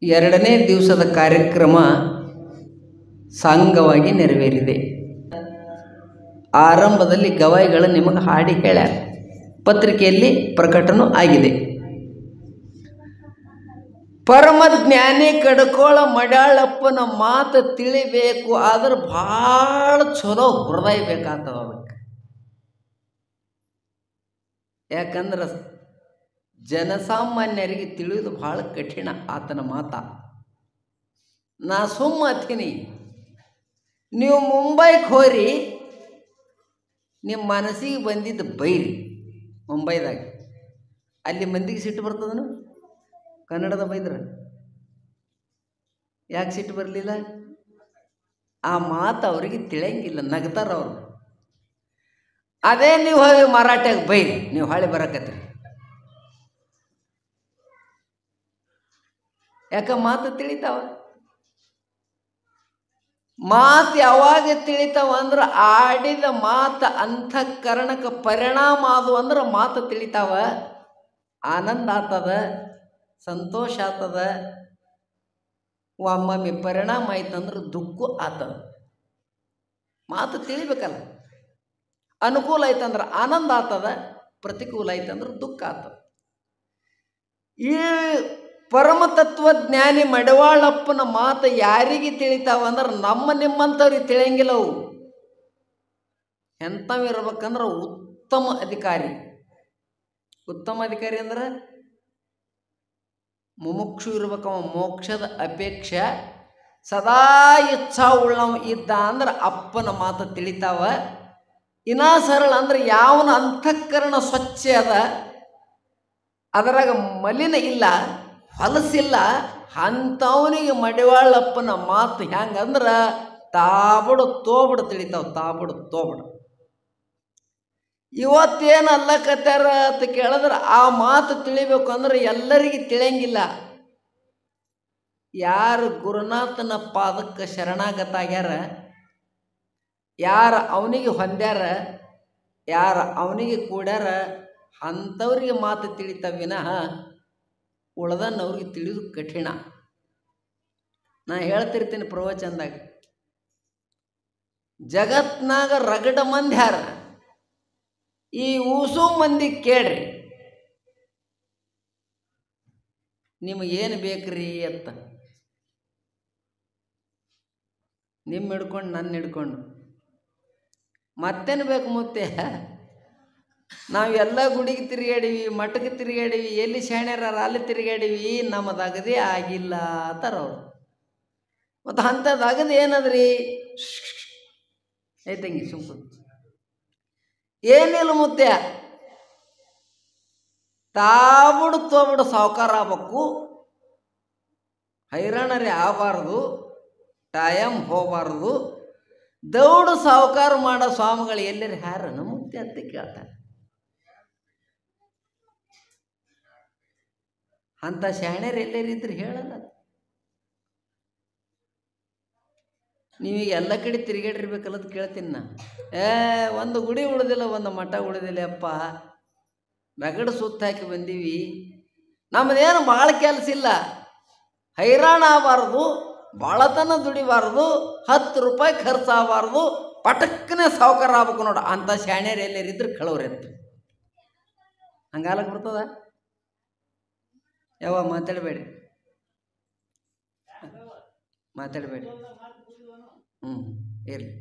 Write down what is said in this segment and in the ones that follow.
ಎರಡನೇ ದಿವಸದ ಕಾರ್ಯಕ್ರಮ ಸಾಂಗವಾಗಿ ನೆರವೇರಿದೆ. ಆರಂಭದಲ್ಲಿ ಗವಾಯಿಗಳು ನಿಮಗೆ ಹಾಡಿ ಹೇಳ್ಯಾರ, ಪತ್ರಿಕೆಯಲ್ಲಿ ಪ್ರಕಟನೂ ಆಗಿದೆ. ಪರಮಜ್ಞಾನಿ ಕಡ್ಕೋಳ ಮಡ್ಯಾಳಪ್ಪನ ಮಾತು ತಿಳಿಬೇಕು, ಆದ್ರೆ ಭಾಳ ಚಲೋ ಹೃದಯ ಬೇಕಾಗ್ತದ ಅದಕ್ಕೆ. ಯಾಕಂದ್ರೆ ಜನಸಾಮಾನ್ಯರಿಗೆ ತಿಳಿಯೋದು ಭಾಳ ಕಠಿಣ ಆತನ ಮಾತ. ನಾ ಸುಮ್ಮ ಹತ್ತೀನಿ, ನೀವು ಮುಂಬೈಗೆ ಹೋರಿ, ನಿಮ್ಮ ಮನಸ್ಸಿಗೆ ಬಂದಿದ್ದು ಬೈರಿ. ಮುಂಬೈದಾಗ ಅಲ್ಲಿ ಮಂದಿಗೆ ಸಿಟ್ಟು ಬರ್ತದನು? ಕನ್ನಡದ ಬೈದ್ರೆ ಯಾಕೆ ಸಿಟ್ಟು ಬರಲಿಲ್ಲ? ಆ ಮಾತು ಅವರಿಗೆ ತಿಳಿಯಂಗಿಲ್ಲ, ನಗ್ತಾರ ಅವರು. ಅದೇ ನೀವು ಹೋಗಿ ಮರಾಠಿಯಾಗ ಬೈರಿ, ನೀವು ಹಾಳೆ ಬರಕತ್ರಿ. ಯಾಕೆ ಮಾತು ತಿಳಿತಾವ? ಮಾತು ಯಾವಾಗ ತಿಳಿತಾವ ಅಂದ್ರೆ ಆಡಿದ ಮಾತು ಅಂತಃಕರಣಕ್ಕೆ ಪರಿಣಾಮ ಆದವು ಅಂದ್ರೆ ಮಾತು ತಿಳಿತಾವ. ಆನಂದ ಆಗ್ತದ, ಸಂತೋಷ ಆಗ್ತದ. ಒಮ್ಮೊಮ್ಮೆ ಪರಿಣಾಮ ಆಯ್ತಂದ್ರೆ ದುಃಖ ಆಗ್ತದ. ಮಾತು ತಿಳಿಬೇಕಲ್ಲ. ಅನುಕೂಲ ಆಯ್ತಂದ್ರೆ ಆನಂದ ಆಗ್ತದ, ಪ್ರತಿಕೂಲ ಆಯ್ತಂದ್ರೆ ದುಃಖ ಆಗ್ತದ. ಈ ಪರಮತತ್ವಜ್ಞಾನಿ ಮಡವಾಳಪ್ಪನ ಮಾತು ಯಾರಿಗೆ ತಿಳಿತಾವ ಅಂದ್ರೆ ನಮ್ಮ ನಿಮ್ಮಂಥವ್ರಿಗೆ ತಿಳಿಯಂಗಿಲ್ಲ. ಅವು ಎಂಥವಿರ್ಬೇಕಂದ್ರೆ ಉತ್ತಮ ಅಧಿಕಾರಿ. ಉತ್ತಮ ಅಧಿಕಾರಿ ಅಂದ್ರೆ ಮುಮುಕ್ಷು ಇರ್ಬೇಕವ, ಮೋಕ್ಷದ ಅಪೇಕ್ಷೆ ಸದಾ ಇಚ್ಛಾ ಉಳ್ಳವ ಇದ್ದ ಅಂದ್ರೆ ಅಪ್ಪನ ಮಾತು ತಿಳಿತಾವ. ಇನ್ನ ಸರಳ ಅಂದ್ರೆ ಯಾವನ ಅಂತಃಕರಣ ಸ್ವಚ್ಛ ಅದ, ಅದರಾಗ ಮಲಿನ ಇಲ್ಲ, ಹೊಲಸಿಲ್ಲ, ಅಂಥವನಿಗೆ ಮಡಿವಾಳಪ್ಪನ ಮಾತು ಹೆಂಗಂದ್ರೆ ತಾಬಡು ತೋಬಡು ತಿಳಿತಾವ. ತಾಬಡು ತೋಬಡು. ಇವತ್ತೇನು ಅಲ್ಲಕತ್ತಾರ ಅಂತ ಕೇಳಿದ್ರೆ ಆ ಮಾತು ತಿಳಿಬೇಕು ಅಂದ್ರೆ ಎಲ್ಲರಿಗೆ ತಿಳಿಯಂಗಿಲ್ಲ. ಯಾರು ಗುರುನಾಥನ ಪಾದಕ್ಕೆ ಶರಣಾಗತಾಗ್ಯಾರ, ಯಾರು ಅವನಿಗೆ ಹೊಂದ್ಯಾರ, ಯಾರು ಅವನಿಗೆ ಕೂಡ್ಯಾರ, ಅಂಥವ್ರಿಗೆ ಮಾತು ತಿಳಿತಾವ ವಿನಃ ಉಳ್ದನ್ನವ್ರಿಗೆ ತಿಳಿದು ಕಠಿಣ. ನಾ ಹೇಳ್ತಿರ್ತೀನಿ ಪ್ರವಚನದಾಗ, ಜಗತ್ನಾಗ ರಗಡ ಮಂದಿ ಯಾರ, ಈ ಊಸು ಮಂದಿ ಕೇಳ್ರಿ ನಿಮಗೇನು ಬೇಕ್ರಿ ಅಂತ. ನಿಮ್ಮ ಹಿಡ್ಕೊಂಡು ನನ್ನ ಹಿಡ್ಕೊಂಡು ಮತ್ತೇನು ಬೇಕು ಮುತ್ತೆ? ನಾವೆಲ್ಲ ಗುಡಿಗೆ ತಿರುಗಾಡೀವಿ, ಮಠಕ್ಕೆ ತಿರುಗಾಡೀವಿ, ಎಲ್ಲಿ ಶಾಣ್ಯಾರ ಅಲ್ಲಿ ತಿರುಗಾಡೀವಿ, ನಮ್ಮದಾಗದೇ ಆಗಿಲ್ಲ ಅಂತಾರ ಅವರು. ಮತ್ತು ಅಂಥದ್ದಾಗದು ಏನದ್ರಿ? ಐತಂಗಿ ಸುಮ್ಕು ಏನಿಲ್ಲ ಮುತ್ತೆ, ತಾಬುಡು ತೋಬುಡು ಸಾವುಕಾರ ಆಗ್ಬೇಕು, ಹೈರಾಣರಿ ಆಗಬಾರ್ದು, ಟೈಮ್ ಹೋಗಬಾರ್ದು. ದೌಡು ಸಾವುಕಾರ ಮಾಡೋ ಸ್ವಾಮಿಗಳು ಎಲ್ಲರಿ ಹಾರ ಮುತ್ತೆ ಅಂತ ಕೇಳ್ತಾರೆ. ಅಂಥ ಶಾಣ್ಯರು ಎಲ್ಲರಿದ್ರೆ ಹೇಳಲ್ಲ. ನೀವೀಗ ಎಲ್ಲ ಕಡೆ ತಿರುಗಾಡಿರ್ಬೇಕಲ್ಲ ಅಂತ ಕೇಳ್ತೀನಿ ನಾ. ಒಂದು ಗುಡಿ ಉಳಿದಿಲ್ಲ, ಒಂದು ಮಠ ಉಳಿದಿಲ್ಲ ಅಪ್ಪ, ರಗಡು ಸುತ್ತ ಹಾಕಿ ಬಂದೀವಿ, ನಮ್ಮದೇನು ಭಾಳ ಕೆಲಸ ಇಲ್ಲ, ಹೈರಾಣ ಆಗಬಾರ್ದು, ಭಾಳತನ ದುಡಿಬಾರ್ದು, 10 ರೂಪಾಯಿ ಖರ್ಚಾಗಬಾರ್ದು, ಪಟಕ್ಕನೆ ಸಾವುಕಾರ ಆಗ್ಬೇಕು ನೋಡು. ಅಂಥ ಶಾಣ್ಯರು ಎಲ್ಲರಿದ್ರೆ ಕಳವ್ರಿ ಅಂತ ಹಂಗಾಲಕ್ಕೆ ಬರ್ತದ? ಯಾವ ಮಾತಾಡಬೇಡಿ, ಮಾತಾಡಬೇಡಿ. ಇರಲಿ.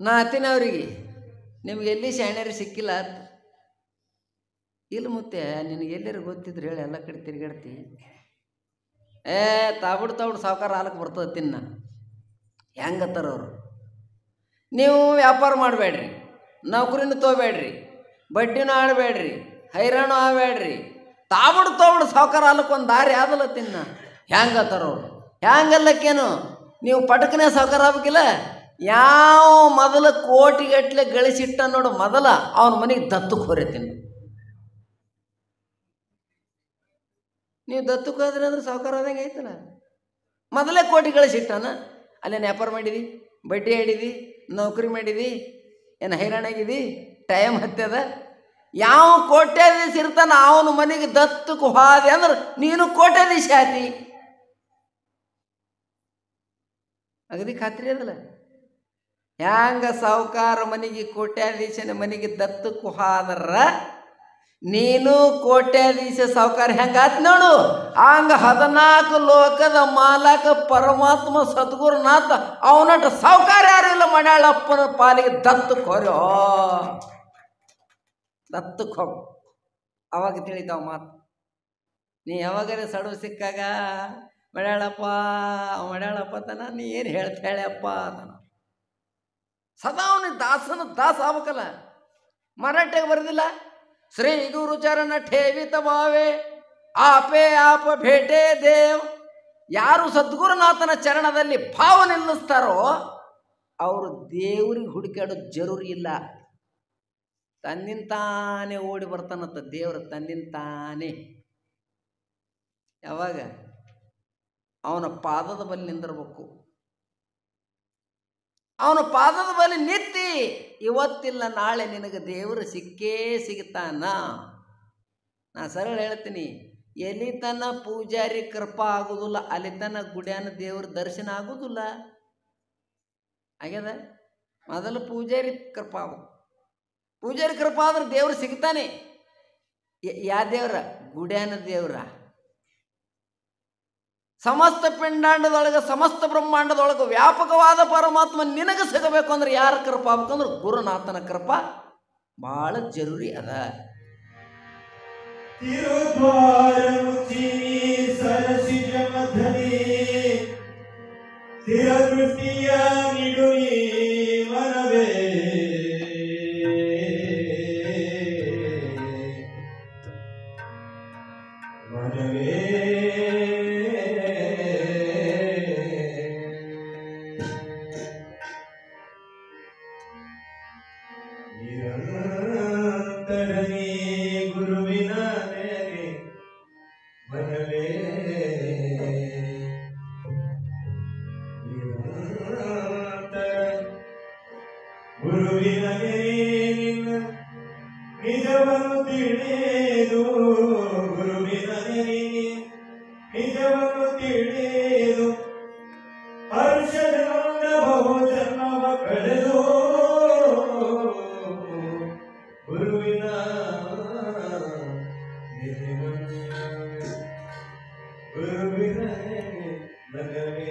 ನಾ ಹತ್ತಿನ ಅವ್ರಿಗೆ, ನಿಮ್ಗೆ ಎಲ್ಲಿ ಶಾಣ್ಯರು ಸಿಕ್ಕಿಲ್ಲ ಅಂತ. ಇಲ್ಲ ಮುತ್ತೆ, ನಿನಗೆ ಎಲ್ಲರೂ ಗೊತ್ತಿದ್ರು ಹೇಳಿ, ಎಲ್ಲ ಕಡೆ ತಿರುಗಾಡ್ತಿ. ತಾಬುಡು ಸಾವುಕಾರ ಹಾಲಕ್ಕೆ ಬರ್ತದೆ ತಿನ್ನ. ಹೆಂಗತ್ತಾರ ಅವರು? ನೀವು ವ್ಯಾಪಾರ ಮಾಡಬೇಡ್ರಿ, ನೌಕರಿನೂ ತೊಗೋಬೇಡ್ರಿ, ಬಡ್ಡಿನೂ ಆಡಬೇಡ್ರಿ, ಹೈರಾಣು ಆಗಬೇಡ್ರಿ, ತಾಬುಡು ಸಾವುಕಾರ ಹಾಲಕ್ಕೆ ಒಂದು ದಾರಿ ಆದಲ್ಲ ತಿನ್ನ. ಹೆಂಗತ್ತಾರ ಅವರು? ಹೆಂಗಲ್ಲಕ್ಕೇನು? ನೀವು ಪಟಕನೇ ಸಾವುಕಾರ ಆಗ್ಬೇಕಿಲ್ಲ. ಯಾವ ಮೊದಲ ಕೋಟಿಗಟ್ಟಲೆ ಗಳಿಸಿಟ್ಟ ನೋಡು, ಮೊದಲ ಅವನ ಮನೆಗೆ ದತ್ತಕ್ಕೆ ಹೊರೆತೀನಿ. ನೀವು ದತ್ತಕ್ಕೆ ಹೋದ್ರಿ ಅಂದ್ರೆ ಸಾವುಕಾರ ಆದಂಗೆ ಆಯ್ತಲ್ಲ. ಮೊದಲೇ ಕೋಟಿ ಗಳಿಸಿಟ್ಟಾನ. ಅಲ್ಲೇನು ವ್ಯಾಪಾರ ಮಾಡಿದಿ, ಬಡ್ಡಿ ಆಡಿದಿ, ನೌಕರಿ ಮಾಡಿದಿ, ಏನು ಹೈರಾಣಾಗಿದಿ, ಟೈಮ್ ಹತ್ಯದ, ಯಾವ ಕೋಟ್ಯಾಧೀಶ ಇರ್ತಾನ ಅವನ ಮನೆಗೆ ದತ್ತಕ್ಕೆ ಹೋದೆ ಅಂದ್ರೆ ನೀನು ಕೋಟ್ಯಾಧೀಶ ಆತಿ. ಅಗದಿ ಖಾತ್ರಿ ಅದಲ್ಲ. ಹ್ಯಾಂಗ ಸಾವುಕಾರ ಮನೆಗೆ ಕೋಟ್ಯಾಧೀಶನ ಮನೆಗೆ ದತ್ತಕ್ಕೆ ಹೋದ್ರ ನೀನು ಕೋಟ್ಯಾಧೀಶ ಸಾವುಕಾರ ಹೆಂಗಾತ್ ನೋಡು. ಹಂಗ 14 ಲೋಕದ ಮಾಲಕ ಪರಮಾತ್ಮ ಸದ್ಗುರುನಾಥ ಅವನಟ ಸಾವುಕಾರ ಯಾರು ಇಲ್ಲ. ಮಡ್ಯಾಳಪ್ಪನ ಪಾಲಿಗೆ ದತ್ತಕ್ಕೆ ಹೋರ್ಯೋ, ದತ್ತಕ್ಕೆ ಹೋಗು. ಅವಾಗ ತಿಳಿತಾವ ಮಾತು. ನೀ ಯಾವಾಗಾರ ಸಡವು ಸಿಕ್ಕಾಗ ಮಡ್ಯಾಳಪ್ಪ ತನ ನೀ ಏನು ಹೇಳ್ತಾಳೆಯಪ್ಪ ತನ ಸದಾ ಅವನಿಗೆ ದಾಸನ ದಾಸ ಆಗ್ಬೇಕಲ್ಲ. ಮರಾಠಿಗೆ ಬರೋದಿಲ್ಲ, ಶ್ರೀ ಗುರುಚರಣ ಠೇವಿತ ಭಾವೆ ಆಪೆ ಆಪ ಭೇಟೆ ದೇವ್. ಯಾರು ಸದ್ಗುರುನಾಥನ ಚರಣದಲ್ಲಿ ಭಾವ ನಿಲ್ಲಿಸ್ತಾರೋ ಅವರು ದೇವ್ರಿಗೆ ಹುಡುಕಾಡೋದು ಜರೂರಿ ಇಲ್ಲ. ತನ್ನಿಂತಾನೇ ಓಡಿ ಬರ್ತಾನಂತ ದೇವ್ರ, ತನ್ನಿಂತಾನೇ. ಯಾವಾಗ ಅವನ ಪಾದದ ಬಳಿ ನಿಂದಿರ್ಬೇಕು. ಅವನ ಪಾದದ ಬಳಿ ನಿಂತಿ ಇವತ್ತಿಲ್ಲ ನಾಳೆ ನಿನಗೆ ದೇವರು ಸಿಕ್ಕೇ ಸಿಗ್ತಾನ. ನಾ ಸರಳ ಹೇಳ್ತೀನಿ, ಎಲ್ಲಿ ತನ ಪೂಜಾರಿ ಕೃಪಾ ಆಗೋದಿಲ್ಲ ಅಲ್ಲಿ ತನ ಗುಡ್ಯಾನ ದೇವ್ರ ದರ್ಶನ ಆಗೋದಿಲ್ಲ. ಆಗ್ಯದ. ಮೊದಲು ಪೂಜಾರಿ ಕೃಪಾ ಆಗ್ಬೇಕು. ಪೂಜಾರಿ ಕೃಪಾ ಆದ್ರೆ ದೇವ್ರು ಸಿಗ್ತಾನೆ. ಯಾವ ದೇವ್ರ? ಗುಡ್ಯಾನ ದೇವ್ರ. ಸಮಸ್ತ ಪಿಂಡಾಂಡದೊಳಗೆ ಸಮಸ್ತ ಬ್ರಹ್ಮಾಂಡದೊಳಗೆ ವ್ಯಾಪಕವಾದ ಪರಮಾತ್ಮ ನಿನಗೆ ಸಿಗಬೇಕು ಅಂದ್ರೆ ಯಾರ ಕೃಪಾ ಆಗ್ಬೇಕಂದ್ರೆ ಗುರುನಾಥನ ಕೃಪಾ ಭಾಳ ಜರೂರಿ ಅದ. ನಿಜವನ್ನು ತಿಳಿದು ಗುರುವಿನ ನಿಜವನ್ನು ತಿಳಿದು ಹರ್ಷದಿಂದ ಬಹು ಜನ್ಮ ಕಳೆದು ಗುರುವಿನ ಗುರುವಿನ ಮನವೇ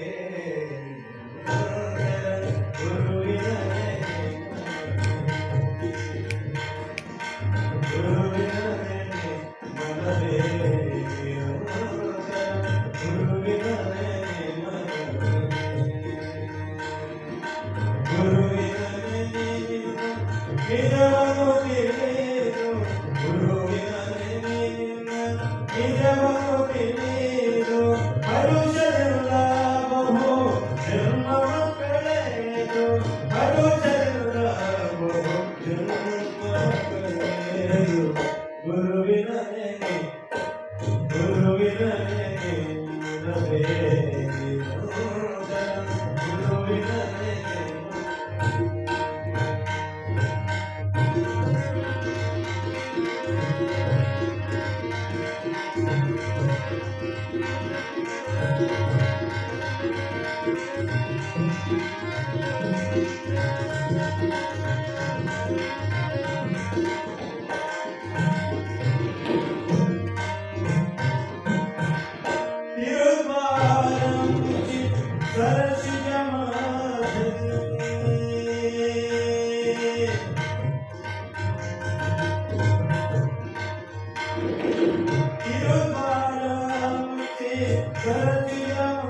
Sarasija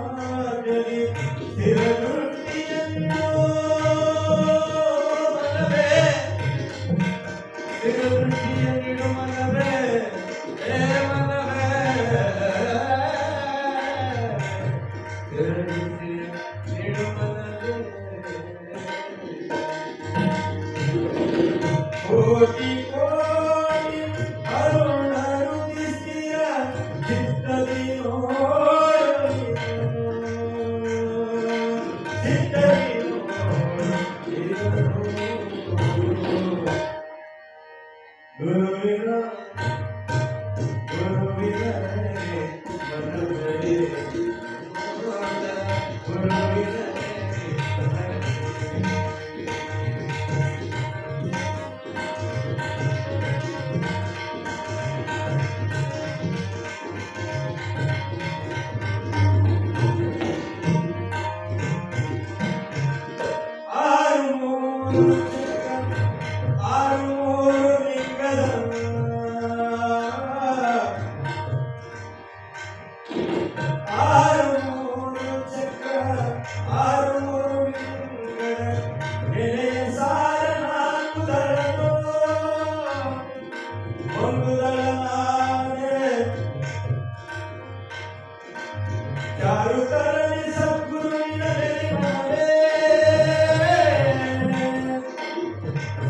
ಯಾರು ತರಲಿ ಸದ್ಗುರುವಿನ ನೆನಪೇ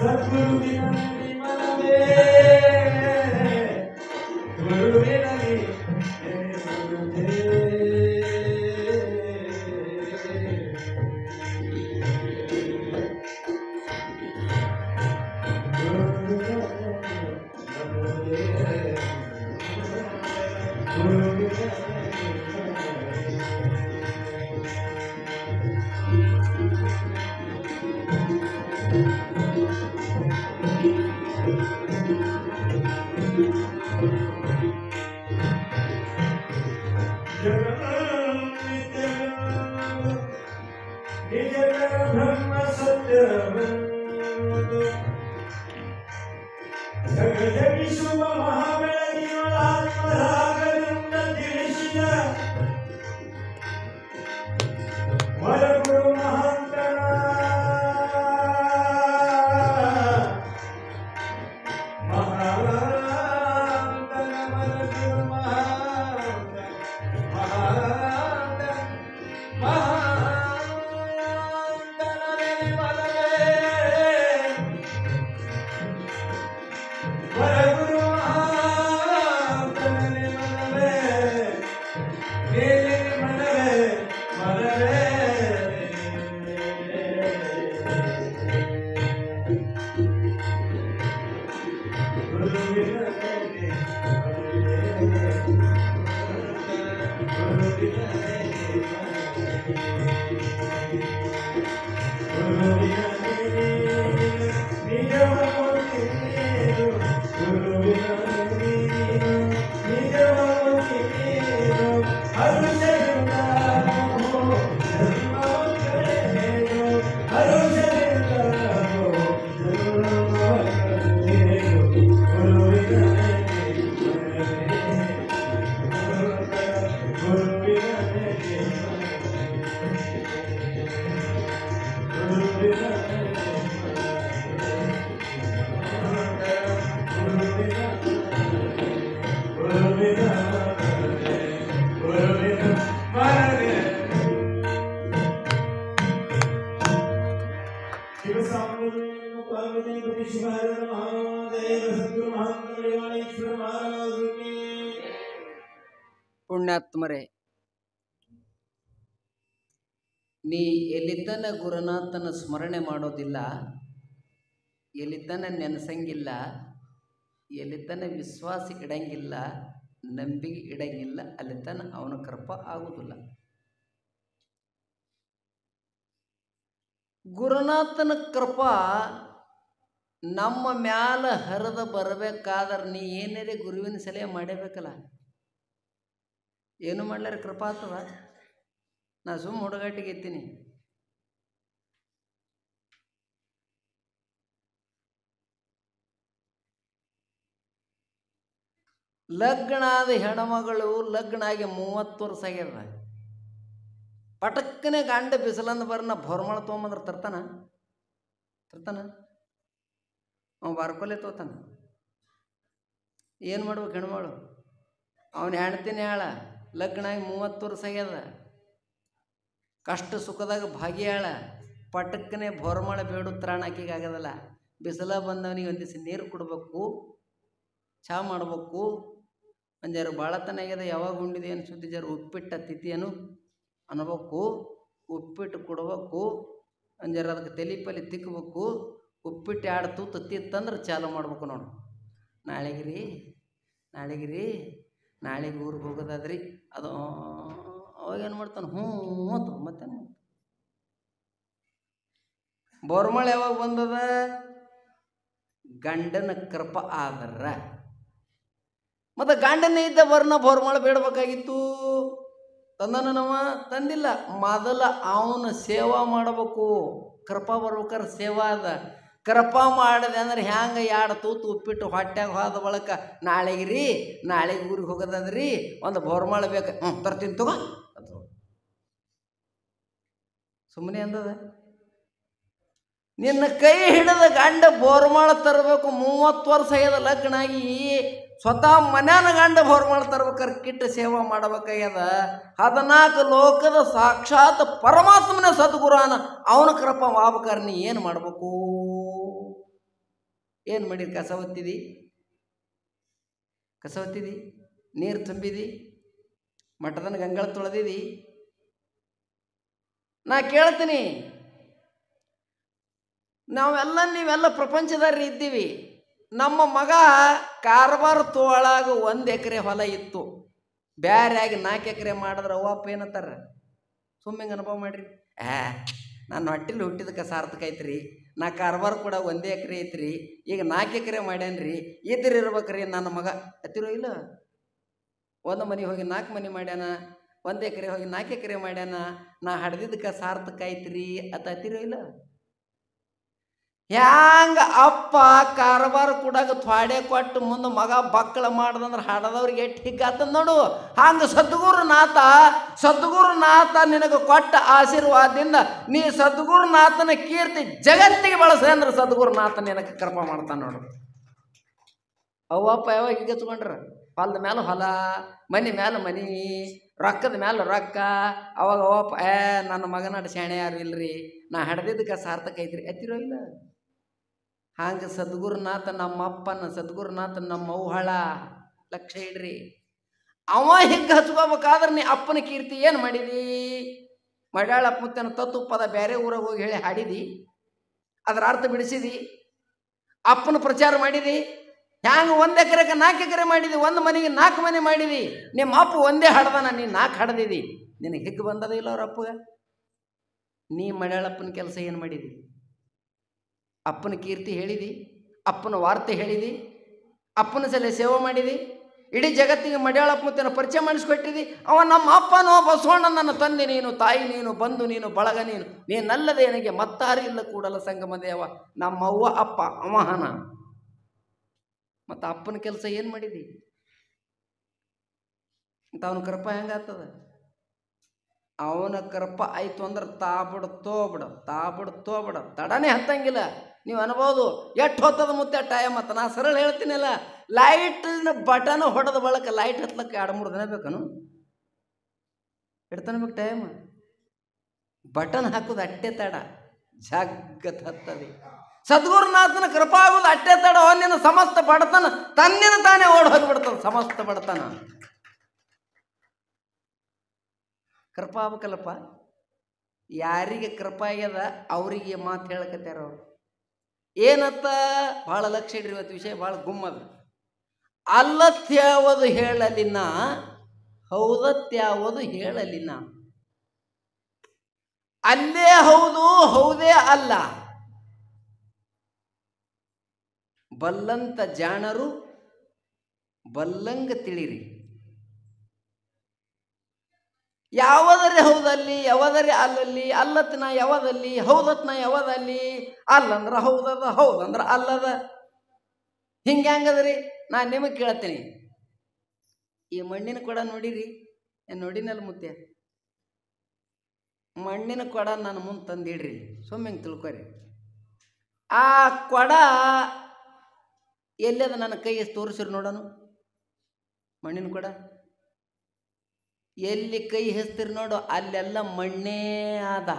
ಸದ್ಗುರುವಿನ ನೆನಪೇ ಗುರುವಿನಲ್ಲಿ ಬ್ರಹ್ಮ ಸತ್ಯ ಜಗಜಗಿಸುವ ಮಹಾಬೆಳಗಿನೊಳಾತ್ಮರಾಗದಿಂದ ತಿಳಿಸಿದ ವರಗುರು ಮಹಾಂತನ ಮಹಾಂತನ ವರಗುರು ಮಹಾಂತ ಮಹಾಂತ ಮಹಾಂತನ ನೆನಪೇ ವರಗುರು ಮಹಾಂತನ ನೆನಪೇ ಮೇಲೆ ಮನವೇ ಮನವೇ ಗುರುವಿನ ಪುಣ್ಯಾತ್ಮರೇ, ನೀ ಎಲ್ಲಿತನ ಗುರುನಾಥನ ಸ್ಮರಣೆ ಮಾಡೋದಿಲ್ಲ, ಎಲ್ಲಿತನ ನೆನೆಸಂಗಿಲ್ಲ, ಎಲ್ಲಿತನ ವಿಶ್ವಾಸ ಇಡಂಗಿಲ್ಲ, ನಂಬಿಕೆ ಇಡಂಗಿಲ್ಲ, ಅಲ್ಲಿತನ ಅವನ ಕೃಪಾ ಆಗುವುದಿಲ್ಲ. ಗುರುನಾಥನ ಕೃಪಾ ನಮ್ಮ ಮ್ಯಾಲ ಹರಿದ ಬರಬೇಕಾದ್ರೆ ನೀ ಏನಾರೇ ಗುರುವಿನ ಸಲಹೆ ಮಾಡಬೇಕಲ್ಲ. ಏನು ಮಾಡ್ಲಾರ ಕೃಪಾ ಆಗ್ತದ? ನಾ ಸುಮ್ಮ ಹುಡುಗಾಟಿಗೆ ಎತ್ತೀನಿ. ಲಗ್ನ ಆದ ಹೆಣ್ಮಗಳು ಲಗ್ನ ಆಗಿ 30 ವರ್ಷ ಆಗ್ಯದ. ಪಟಕ್ಕನೆ ಗಂಡ ಬಿಸಿಲಂದ ಬರ್ನ ಭೊರ್ಮಳ ತೊಗೊಂಬಂದ್ರೆ ತರ್ತಾನ ಅವ ಬಾರ್ಕೊಲೆ ತೋತಾನ. ಏನು ಮಾಡ್ಬೇಕು ಹೆಣ್ಮಗಳು? ಅವನು ಹೆಣ್ತೀನಿ ಹೇಳ ಲಗ್ನ ಆಗಿ 30 ವರ್ಷ ಆಗ್ಯದ. ಕಷ್ಟ ಸುಖದಾಗ ಭಾಗಿಯಾಳ. ಪಟಕ್ಕನೆ ಭೊರ್ಮಳ ಬೇಡು ತ್ರಾಣ ಆಕಿಗೆ ಆಗೋದಲ್ಲ. ಬಿಸಿಲ ಬಂದವನಿಗೆ ಒಂದು ದಿವಸ ನೀರು ಕೊಡ್ಬೇಕು, ಚಹಾ ಮಾಡ್ಬೇಕು, ಒಂದು ಜರ ಭಾಳತನ ಆಗ್ಯದ, ಯಾವಾಗ ಉಂಡಿದೆ ಏನು ಸುದ್ದಿ, ಜರ ಉಪ್ಪಿಟ್ಟ ತಿಥಿಯನ್ನು ಅನ್ಬೇಕು, ಉಪ್ಪಿಟ್ಟು ಕೊಡ್ಬೇಕು, ಒಂದು ಜರ ಅದಕ್ಕೆ ತೆಲಿಪಲಿ ತಿಕ್ಕಬೇಕು, ಉಪ್ಪಿಟ್ಟು 2 ತೂತು ತಿತ್ತಂದ್ರೆ ಚಾಲು ಮಾಡ್ಬೇಕು ನೋಡು. ನಾಳೆಗಿರಿ ನಾಳೆಗೆ ಊರಿಗೆ ಹೋಗೋದಾದ್ರಿ ಅದು ಅವಾಗೇನು ಮಾಡ್ತಾನೆ? ಹ್ಞೂ ಅಂತ ಮತ್ತೇನು ಬೋರ್ಮಳ ಯಾವಾಗ ಬಂದದ? ಗಂಡನ ಕೃಪ ಆದ್ರ. ಮತ್ತು ಗಂಡನೇ ಇದ್ದ ವರ್ಣ ಬೋರ್ಮಳ ಬೇಡಬೇಕಾಗಿತ್ತು. ತಂದನ ನಮ್ಮ ತಂದಿಲ್ಲ. ಮೊದಲ ಅವನ ಸೇವಾ ಮಾಡಬೇಕು. ಕೃಪಾ ಬರ್ಬೇಕಾದ್ರೆ ಸೇವಾ ಅದ. ಕೃಪಾ ಮಾಡಿದೆ ಅಂದ್ರೆ ಹ್ಯಾಂಗೆ 2 ತೂತು ಉಪ್ಪಿಟ್ಟು ಹೊಟ್ಯಾಗ ಹೋದ ಬಳಕ ನಾಳೆಗೆ ಊರಿಗೆ ಹೋಗೋದದ್ರಿ ಒಂದು ಬೋರ್ಮಾಳ ಬೇಕು, ತರ್ತೀನಿ ತಗೋ ಅದು ಸುಮ್ಮನೆ ಅಂದದ. ನಿನ್ನ ಕೈ ಹಿಡಿದ ಗಂಡ ಬೋರ್ಮಾಳ ತರಬೇಕು. 30 ವರ್ಷ ಆಗ್ಯದ ಲಗ್ನ ಆಗಿ ಸ್ವತಃ ಮನ್ಯಾನ ಗಂಡ ಬೋರ್ಮಾಳ ತರ್ಬೇಕಾರೆ ಕಿಟ್ಟ ಸೇವಾ ಮಾಡಬೇಕಾಗ್ಯದ. 14 ಲೋಕದ ಸಾಕ್ಷಾತ್ ಪರಮಾತ್ಮನ ಸದ್ಗುರುನ ಅವನ ಕೃಪ ಆಗ್ಬೇಕಾರೆ ನೀ ಏನು ಮಾಡ್ಬೇಕು? ಏನು ಮಾಡಿ ಕಸ ಒತ್ತಿದಿ, ನೀರು ತುಂಬಿದಿ, ಮಠದನ ಗಂಗಳ ತೊಳೆದಿದಿ. ನಾ ಕೇಳ್ತೀನಿ, ನೀವೆಲ್ಲ ಪ್ರಪಂಚದಾರಿ ಇದ್ದೀವಿ. ನಮ್ಮ ಮಗ ಕಾರವಾರ ತೋಳಾಗ 1 ಎಕರೆ ಹೊಲ ಇತ್ತು, ಬ್ಯಾರ್ಯಾಗಿ 4 ಎಕರೆ ಮಾಡಿದ್ರೆ ಅವ್ವಪ್ಪ ಏನತ್ತಾರ? ಸುಮ್ಮಿಂಗೆ ಅನುಭವ ಮಾಡ್ರಿ. ನಾನು ಹೊಟ್ಟಿಲಿ ಹುಟ್ಟಿದಕ್ಕೆ ಸಾರ್ಥಕ ಐತ್ರಿ. ನಾ ಕಾರವಾರ ಕೂಡ 1 ಎಕರೆ ಐತ್ರಿ, ಈಗ 4 ಎಕರೆ ಮಾಡ್ಯಾನ್ರಿ. ಇರ್ಬೇಕ್ರಿ ನನ್ನ ಮಗ ಅತ್ತಿರೋ ಇಲ್ಲ. 1 ಮನೆ ಹೋಗಿ 4 ಮನೆ ಮಾಡ್ಯಾನ, 1 ಎಕರೆ ಹೋಗಿ 4 ಎಕರೆ ಮಾಡ್ಯಾನ. ನಾ ಹಡ್ದಿದ್ದಕ್ಕೆ ಸಾರ್ಥಕ ಐತ್ರಿ ಅತ್ತಿರೋ ಇಲ್ಲ. ಹ್ಯಾಂಗ ಅಪ್ಪ ಕಾರವಾರ ಕೂಡಾಗ ಥ್ವಾಡೆ ಕೊಟ್ಟು ಮುಂದೆ ಮಗ ಬಕ್ಕಳ ಮಾಡ್ದಂದ್ರೆ ಹಾಡದವ್ರಿಗೆ ಎಷ್ಟು ಹಿಗ್ಗಾತದ ನೋಡು. ಹಂಗೆ ಸದ್ಗುರುನಾಥ ನಿನಗೆ ಕೊಟ್ಟ ಆಶೀರ್ವಾದದಿಂದ ನೀ ಸದ್ಗುರುನಾಥನ ಕೀರ್ತಿ ಜಗತ್ತಿಗೆ ಬಳಸ ಅಂದ್ರೆ ಸದ್ಗುರುನಾಥ ನಿನಗೆ ಕೃಪ ಮಾಡ್ತಾನೆ ನೋಡು. ಅವ್ವಪ್ಪ ಯಾವಾಗ ಹಿಗ್ಗತ್ಕೊಂಡ್ರ ಹೊಲದ ಮೇಲೆ ಹೊಲ, ಮನೆ ಮೇಲೆ ಮನೆ, ರೊಕ್ಕದ ಮೇಲೆ ರೊಕ್ಕ. ಅವಾಗ ಅವಪ್ಪ ನನ್ನ ಮಗನಾಟ ಶಾಣೆ ಯಾರು ಇಲ್ರಿ, ನಾ ಹಡ್ದಿದ್ದಕ್ಕೆ ಸಾರ್ಥಕ ಐತ್ರಿ ಅತ್ತಿರೋ ಇಲ್ಲ. ಹಂಗೆ ಸದ್ಗುರುನಾಥ ನಮ್ಮಪ್ಪನ, ಸದ್ಗುರುನಾಥ ನಮ್ಮ ಅವ್ಹಳ ಲಕ್ಷ ಇಡ್ರಿ. ಅವ ಹಿಗ್ಗ ಹಚ್ಕೋಬೇಕಾದ್ರೆ ನೀ ಅಪ್ಪನ ಕೀರ್ತಿ ಏನು ಮಾಡಿದಿ? ಮಡ್ಯಾಳಪ್ಪ ಮುತ್ತನ ತತ್ತುಪ್ಪದ ಬೇರೆ ಊರಾಗ ಹೋಗಿ ಹೇಳಿ ಹಾಡಿದಿ, ಅದರ ಅರ್ಥ ಬಿಡಿಸಿದಿ, ಅಪ್ಪನ ಪ್ರಚಾರ ಮಾಡಿದಿ. ಹ್ಯಾಂಗೆ 1 ಎಕರೆಗೆ 4 ಎಕರೆ ಮಾಡಿದಿ, 1 ಮನೆಗೆ 4 ಮನೆ ಮಾಡಿದಿ. ನಿಮ್ಮ ಅಪ್ಪ ಒಂದೇ ಹಾಡ್ದಾನ, ನೀ 4 ಹಾಡ್ದಿದಿ. ನಿನಗೆ ಹಿಗ್ಗು ಬಂದದ ಇಲ್ಲ ಅವ್ರ ಅಪ್ಪಗ? ನೀ ಮಡ್ಯಾಳಪ್ಪನ ಕೆಲಸ ಏನು ಮಾಡಿದಿ? ಅಪ್ಪನ ಕೀರ್ತಿ ಹೇಳಿದಿ, ಅಪ್ಪನ ವಾರ್ತೆ ಹೇಳಿದಿ, ಅಪ್ಪನ ಸಲ ಸೇವೆ ಮಾಡಿದಿ, ಇಡೀ ಜಗತ್ತಿಗೆ ಮಡ್ಯಾಳಪ್ಪ ಮುತ್ತನ ಪರಿಚಯ ಮಾಡಿಸ್ಕೊಟ್ಟಿದಿ. ಅವ ನಮ್ಮ ಅಪ್ಪನೋ ಬಸವಣ್ಣ, ನನ್ನ ತಂದೆ ನೀನು, ತಾಯಿ ನೀನು, ಬಂಧು ನೀನು, ಬಳಗ ನೀನು, ನೀನಲ್ಲದೆ ನನಗೆ ಮತ್ತಾರು ಇಲ್ಲ ಕೂಡಲ ಸಂಗಮ ದೇವ. ನಮ್ಮವ್ವ ಅಪ್ಪ ಅವಹನ. ಮತ್ತು ಅಪ್ಪನ ಕೆಲಸ ಏನು ಮಾಡಿದಿ? ಅಂತ ಅವನ ಕೃಪ ಹೆಂಗಾಗ್ತದ? ಅವನ ಕೃಪ ಆಯ್ತು ಅಂದ್ರೆ ತಾಬಿಡ ತಡನೇ ಹತ್ತಂಗಿಲ್ಲ. ನೀವು ಅನ್ಬೋದು ಎಷ್ಟು ಹೊತ್ತದ ಮುತ್ತೆ ಟೈಮ್ ಅಂತ. ನಾ ಸರಳ ಹೇಳ್ತೀನಲ್ಲ, ಲೈಟಿನ ಬಟನ್ ಹೊಡೆದ ಬಳಕ ಲೈಟ್ ಹತ್ಲಕ್ಕೆ 2-3 ದಿನ ಬೇಕನು? ಇಡ್ತಾನೆ ಬೇಕು ಟೈಮ್. ಬಟನ್ ಹಾಕೋದು ಅಟ್ಟೆ ತಡ, ಜಗತ್ ಹತ್ತದಿ. ಸದ್ಗುರುನಾಥನ ಕೃಪಾ ಆಗೋದು ಅಟ್ಟೆ ತಡ. ಅವನಿನ ಸಮಸ್ತ ಬಡತನ ತನ್ನಿನ ತಾನೇ ಓಡ್ ಹೋಗಿಬಿಡ್ತದೆ. ಸಮಸ್ತ ಬಡತನ ಕೃಪಾ ಆಗ್ಬೇಕಲ್ಲಪ್ಪ. ಯಾರಿಗೆ ಕೃಪಾ ಆಗ್ಯದ ಅವರಿಗೆ ಮಾತು ಹೇಳಕತ್ಯಾರ ಅವ್ರು. ಏನತ್ತ ಭಾಳ ಲಕ್ಷ ಇಡ್ರಿ, ಇವತ್ತು ವಿಷಯ ಭಾಳ ಗುಮ್ಮದ. ಅಲ್ಲತ್ಯಾವುದು ಹೇಳಲಿನ, ಹೌದತ್ಯಾವುದು ಹೇಳಲಿನ. ಅಲ್ಲೇ ಹೌದು, ಹೌದೇ ಅಲ್ಲ. ಬಲ್ಲಂತ ಜಾಣರು ಬಲ್ಲಂಗ ತಿಳಿರಿ. ಯಾವದರೆ ಹೌದಲ್ಲಿ, ಯಾವದರೆ ಅಲ್ಲಲ್ಲಿ, ಅಲ್ಲತ್ನ ಯಾವದಲ್ಲಿ, ಹೌದತ್ನ ಯಾವದಲ್ಲಿ. ಅಲ್ಲಂದ್ರೆ ಹೌದದ, ಹೌದಂದ್ರೆ ಅಲ್ಲದ. ಹಿಂಗೆ ಹೆಂಗದ್ರಿ? ನಾನು ನಿಮಗೆ ಕೇಳ್ತೀನಿ, ಈ ಮಣ್ಣಿನ ಕೊಡ ನೋಡಿರಿ? ನೋಡಿನಲ್ಲ ಮುತ್ತೆ, ಮಣ್ಣಿನ ಕೊಡ ನಾನು ಮುಂದೆ ತಂದಿಡ್ರಿ, ಸುಮ್ಮನೆ ತಿಳ್ಕೊರಿ. ಆ ಕೊಡ ಎಲ್ಲದ ನನ್ನ ಕೈ ತೋರಿಸ್ರಿ ನೋಡೋಣ. ಮಣ್ಣಿನ ಕೊಡ ಎಲ್ಲಿ ಕೈ ಹೆಸ್ತಿರಿ ನೋಡು, ಅಲ್ಲೆಲ್ಲ ಮಣ್ಣೇ ಆದ.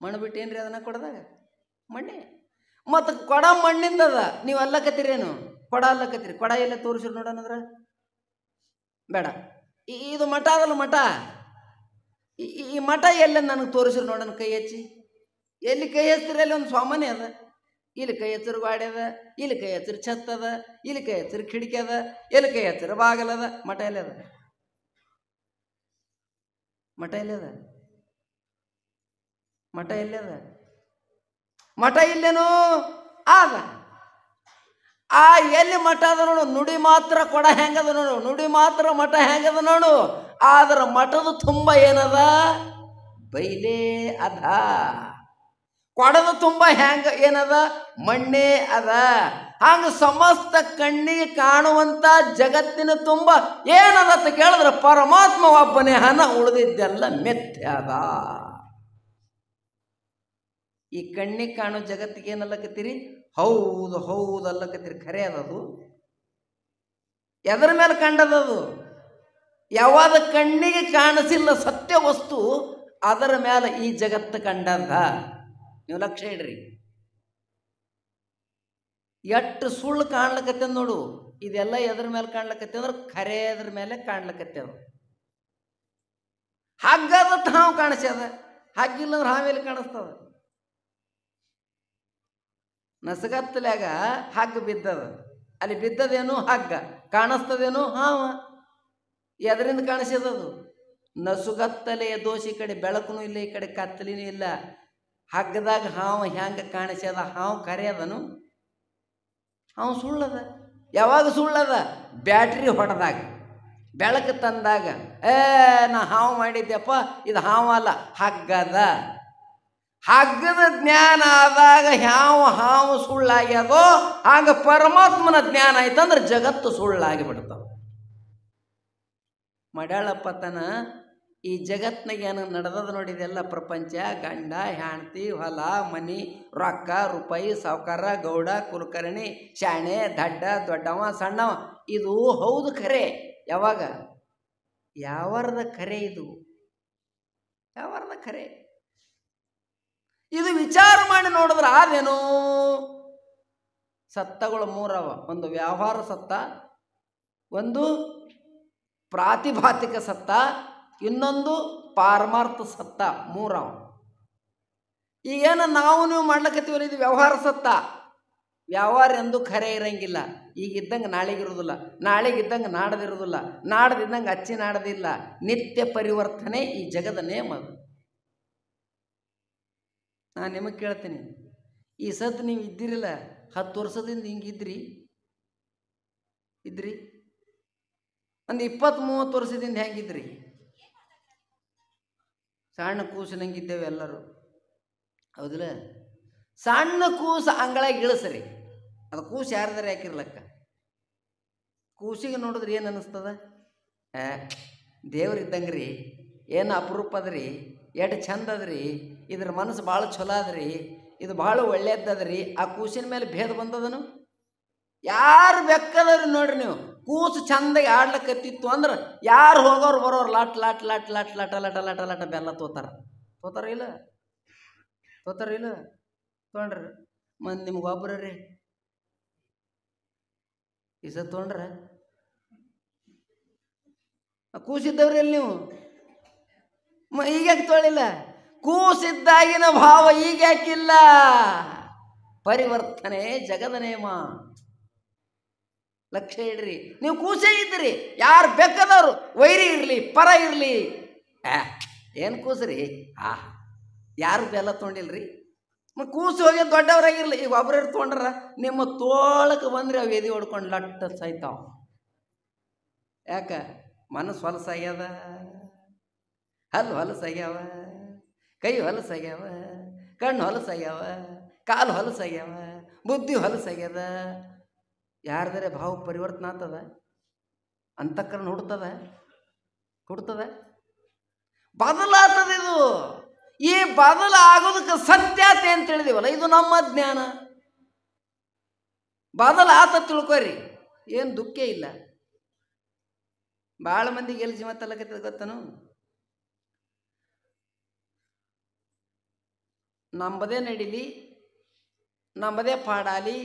ಮಣ್ಣು ಬಿಟ್ಟು ಏನ್ರಿ ಅದನ್ನ ಕೊಡದಾಗ? ಮಣ್ಣೆ. ಮತ್ತು ಕೊಡ ಮಣ್ಣಿಂದದ. ನೀವು ಅಲ್ಲಕತ್ತೀರೇನು? ಕೊಡ ಅಲ್ಲಕತ್ತೀರಿ. ಕೊಡ ಎಲ್ಲ ತೋರಿಸ್ರಿ ನೋಡೋಣಂದ್ರೆ ಬೇಡ. ಇದು ಮಠ ಅದಲ್ಲ, ಮಠ. ಈ ಮಠ ಎಲ್ಲ ನನಗೆ ತೋರಿಸ್ರಿ ನೋಡೋಣ ಕೈ ಹಚ್ಚಿ. ಎಲ್ಲಿ ಕೈ ಹಚ್ತಿರಿ ಅಲ್ಲಿ ಒಂದು ಸಾಮಾನ್ಯ ಅದ. ಇಲ್ಲಿ ಕೈ ಹಚ್ಚರು ಗಾಡಿ ಅದ, ಇಲ್ಲಿ ಕೈ ಹಚ್ಚರು ಛತ್ ಅದ, ಇಲ್ಲಿ ಕೈ ಹಚ್ಚರು ಕಿಟಕಿ ಅದ, ಎಲ್ಲಿ ಕೈ ಹಚ್ಚರು ಬಾಗಲದ. ಮಠ ಎಲ್ಲ ಅದ? ಮಠ ಎಲ್ಲದ? ಮಠ ಎಲ್ಲದ? ಮಠ ಇಲ್ಲೇನು ಆದ. ಆ ಎಲ್ಲಿ ಮಠ ಅದ ನೋಡು, ನುಡಿ ಮಾತ್ರ ಕೊಡ ಹೆಂಗದ ನೋಡು, ನುಡಿ ಮಾತ್ರ ಮಠ ಹೆಂಗದ ನೋಡು. ಆದ್ರೆ ಮಠದ ತುಂಬ ಏನದ? ಬೈಲೇ ಅದ. ಕೊಡದ ತುಂಬ ಹೆಂಗ ಏನದ? ಮಣ್ಣೇ ಅದ. ಹಂಗೆ ಸಮಸ್ತ ಕಣ್ಣಿಗೆ ಕಾಣುವಂಥ ಜಗತ್ತಿನ ತುಂಬ ಏನದ ಅಂತ ಕೇಳಿದ್ರೆ ಪರಮಾತ್ಮ ಒಬ್ಬನೇ, ಹಣ ಉಳಿದಿದ್ದೆಲ್ಲ ಮಿಥ್ಯ ಅದ. ಈ ಕಣ್ಣಿಗೆ ಕಾಣೋ ಜಗತ್ತಿಗೆ ಏನಲ್ಲಕತ್ತೀರಿ? ಹೌದು ಹೌದು ಅಲ್ಲಕತ್ತೀರಿ. ಖರೆ ಅದದು. ಎದರ ಮೇಲೆ ಕಂಡದದು? ಯಾವಾಗ ಕಣ್ಣಿಗೆ ಕಾಣಿಸಿಲ್ಲ ಸತ್ಯ ವಸ್ತು ಅದರ ಮೇಲೆ ಈ ಜಗತ್ತು ಕಂಡದ. ನೀವು ಲಕ್ಷ್ಯ ಇಡ್ರಿ. ಎಷ್ಟು ಸುಳ್ಳು ಕಾಣ್ಲಕತ್ತದ ನೋಡು. ಇದೆಲ್ಲ ಎದ್ರ ಮೇಲೆ ಕಾಣ್ಲಕತ್ತೆ ಅಂದ್ರೆ ಖರೆ ಅದ್ರ ಮೇಲೆ ಕಾಣ್ಲಕತ್ತದ. ಹಗ್ಗದ ಹಾವು ಕಾಣಿಸ್ಯದ, ಹಗ್ಗಿಲ್ಲ ಅಂದ್ರೆ ಹಾವೇಲಿ ಕಾಣಿಸ್ತದ. ನಸಗತ್ತಲ್ಯಾಗ ಹಗ್ಗ ಬಿದ್ದದ, ಅಲ್ಲಿ ಬಿದ್ದದೇನು ಹಗ್ಗ, ಕಾಣಿಸ್ತದೇನು ಹಾವ. ಎದರಿಂದ ಕಾಣಿಸ್ಯದದು? ನಸುಗತ್ತಲೆಯ ದೋಷಿ ಕಡೆ ಬೆಳಕುನು ಇಲ್ಲ, ಈ ಕಡೆ ಕತ್ತಲಿನೂ ಇಲ್ಲ. ಹಗ್ಗದಾಗ ಹಾವು ಹೆಂಗೆ ಕಾಣಿಸ್ಯದ? ಹಾವು ಖರೆ ಅದನು? ಹಾವು ಸುಳ್ಳದ. ಯಾವಾಗ ಸುಳ್ಳದ? ಬ್ಯಾಟ್ರಿ ಹೊಡೆದಾಗ, ಬೆಳಕು ತಂದಾಗ ನಾ ಹಾವು ಮಾಡಿದ್ದೆಪ್ಪ, ಇದು ಹಾವಲ್ಲ ಹಗ್ಗದ. ಹಗ್ಗದ ಜ್ಞಾನ ಆದಾಗ ಹಾವು ಸುಳ್ಳಾಗ್ಯದೋ ಆಗ ಪರಮಾತ್ಮನ ಜ್ಞಾನ ಆಯ್ತಂದ್ರೆ ಜಗತ್ತು ಸುಳ್ಳಾಗಿ ಬಿಡ್ತಾವ. ಮಡ್ಯಾಳಪ್ಪತನ ಈ ಜಗತ್ನಾಗ ಏನು ನಡೆದದ ನೋಡಿದೆಲ್ಲ ಪ್ರಪಂಚ, ಗಂಡ ಹೆಂಡತಿ, ಹೊಲ ಮನಿ, ರೊಕ್ಕ ರೂಪಾಯಿ, ಸಾವುಕಾರ ಗೌಡ ಕುಲಕರ್ಣಿ, ಶಾಣೆ ದಡ್ಡ ದೊಡ್ಡವ ಸಣ್ಣವ, ಇದು ಹೌದು ಖರೆ. ಯಾವಾಗ? ಯಾವರದ ಖರೆ ಇದು? ಯಾವರದ ಖರೆ? ಇದು ವಿಚಾರ ಮಾಡಿ ನೋಡಿದ್ರೆ ಆದೇನು? ಸತ್ತಗಳು ಮೂರವ. ಒಂದು ವ್ಯವಹಾರ ಸತ್ತ, ಒಂದು ಪ್ರಾತಿಭಾತಿಕ ಸತ್ತ, ಇನ್ನೊಂದು ಪಾರಮಾರ್ಥ ಸತ್ತ. ಮೂರವ. ಈಗೇನು ನಾವು ನೀವು ಮಾಡ್ಲಕತ್ತೀವಲ್ಲ, ಇದು ವ್ಯವಹಾರ ಸತ್ತ. ವ್ಯವಹಾರ ಎಂದು ಖರೆ ಇರಂಗಿಲ್ಲ. ಈಗಿದ್ದಂಗೆ ನಾಳೆಗಿರೋದಿಲ್ಲ, ನಾಳೆಗಿದ್ದಂಗೆ ನಾಡದಿರೋದಿಲ್ಲ, ನಾಡದಿದ್ದಂಗೆ ಅಚ್ಚಿ ನಾಡದಿಲ್ಲ. ನಿತ್ಯ ಪರಿವರ್ತನೆ ಈ ಜಗದ ನೇಮ ಅದು. ನಾನು ನಿಮಗೆ ಕೇಳ್ತೀನಿ, ಈ ಸತ್ ನೀವು ಇದ್ದಿರಲ್ಲ, 10 ವರ್ಷದಿಂದ ಹಿಂಗಿದ್ರಿ ಇದ್ರಿ? ಒಂದು 20-30 ವರ್ಷದಿಂದ ಹೆಂಗಿದ್ರಿ? ಸಣ್ಣ ಕೂಸಿನಂಗಿದ್ದೇವೆ ಎಲ್ಲರೂ, ಹೌದಿಲ್ಲ? ಸಣ್ಣ ಕೂಸು ಅಂಗಳಾಗ ಇಳಿಸ್ರಿ, ಅದು ಕೂಸು ಯಾರ್ದಾರ ಯಾಕಿರ್ಲಕ್ಕ? ಕೂಸಿಗೆ ನೋಡಿದ್ರೆ ಏನು ಅನ್ನಿಸ್ತದ? ದೇವ್ರಿದ್ದಂಗೆ ರೀ, ಏನು ಅಪರೂಪ ಅದ್ರಿ, ಎಷ್ಟು ಚಂದ ಅದ್ರಿ, ಇದ್ರ ಮನಸ್ಸು ಭಾಳ ಚಲೋ ಅದ್ರಿ, ಇದು ಭಾಳ ಒಳ್ಳೆಯದದ್ರಿ. ಆ ಕೂಸಿನ ಮೇಲೆ ಭೇದ ಬಂದದನು? ಯಾರು ಬೆಕ್ಕದ್ರಿ ನೋಡ್ರಿ ನೀವು. ಕೂಸು ಚಂದಾಗಿ ಆಡ್ಲಕ್ಕತ್ತಿತ್ತು ಅಂದ್ರೆ ಯಾರು ಹೋಗೋರು ಬರೋರು ಲಾಟ್ ಲಾಟ್ ಲಾಟ್ ಲಾಟ್ ಲಾಟ ಲಾಟ ಲಾಟ ಲಾಟ ಬೆಲ್ಲ ತೋತಾರ ಇಲ್ಲ? ತೋತಾರ ಇಲ್ಲ? ತೊಗೊಂಡ್ರಿ ಮತ್ತು ನಿಮ್ಗೆ ಒಬ್ಬರ ರೀ ಈ ಸತ್ ತೊಗೊಂಡ್ರ ಕೂಸಿದ್ದವ್ರಿ ಅಲ್ಲಿ ನೀವು ಈಗ್ಯಾಕೆ ತೊಳಿಲ್ಲ? ಕೂಸಿದ್ದಾಗಿನ ಭಾವ ಈಗ ಯಾಕಿಲ್ಲ? ಪರಿವರ್ತನೆ ಜಗದ ನೇಮ. ಲಕ್ಷ್ಯ ಇಡ್ರಿ. ನೀವು ಕೂಸೇ ಇದ್ರಿ, ಯಾರು ಬೇಕಾದವರು ವೈರಿ ಇರಲಿ ಪರ ಇರಲಿ, ಏನು ಕೂಸ್ರಿ? ಯಾರು ಬೆಲ್ಲ ತೊಗೊಂಡಿಲ್ರಿ? ಮತ್ತು ಕೂಸು ಹೋಗಿ ದೊಡ್ಡವರಾಗಿರ್ಲಿ. ಈಗ ಒಬ್ಬರು ತೊಗೊಂಡ್ರ ನಿಮ್ಮ ತೋಳಕ್ಕೆ ಬಂದ್ರೆ ಅವು ಎದೆ ಹೊಡ್ಕೊಂಡು ಲಟ್ಟ ಸಾಯ್ತಾವ. ಯಾಕೆ? ಮನಸ್ಸು ಹೊಲಸಾಗ್ಯದ, ಹಲ್ಲು ಹೊಲಸಾಗ್ಯಾವ, ಕೈ ಹೊಲಸಾಗ್ಯಾವ, ಕಣ್ಣು ಹೊಲಸಾಗ್ಯಾವ, ಕಾಲು ಹೊಲಸಾಗ್ಯಾವ, ಬುದ್ಧಿ ಹೊಲಸಾಗ್ಯದ. ಯಾರ್ದರೆ ಭಾವ ಪರಿವರ್ತನೆ ಆಗ್ತದ? ಅಂತಃಕರಣ ಹುಡ್ತದ, ಬದಲಾಗ್ತದೆ. ಇದು ಈ ಬದಲಾಗೋದಕ್ಕೆ ಸತ್ಯತೆ ಅಂತ ಹೇಳಿದೀವಲ್ಲ, ಇದು ನಮ್ಮ ಜ್ಞಾನ. ಬದಲಾತ ತಿಳ್ಕೊರಿ, ಏನು ದುಃಖ ಇಲ್ಲ. ಭಾಳ ಮಂದಿಗೆ ಎಲ್ಲಿ ಜೀವ ತಲಕತ್ತದ ಗೊತ್ತನು? ನಂಬದೇ ನಡೀಲಿ, ನಂಬದೇ ಪಾಡಾಲಿ,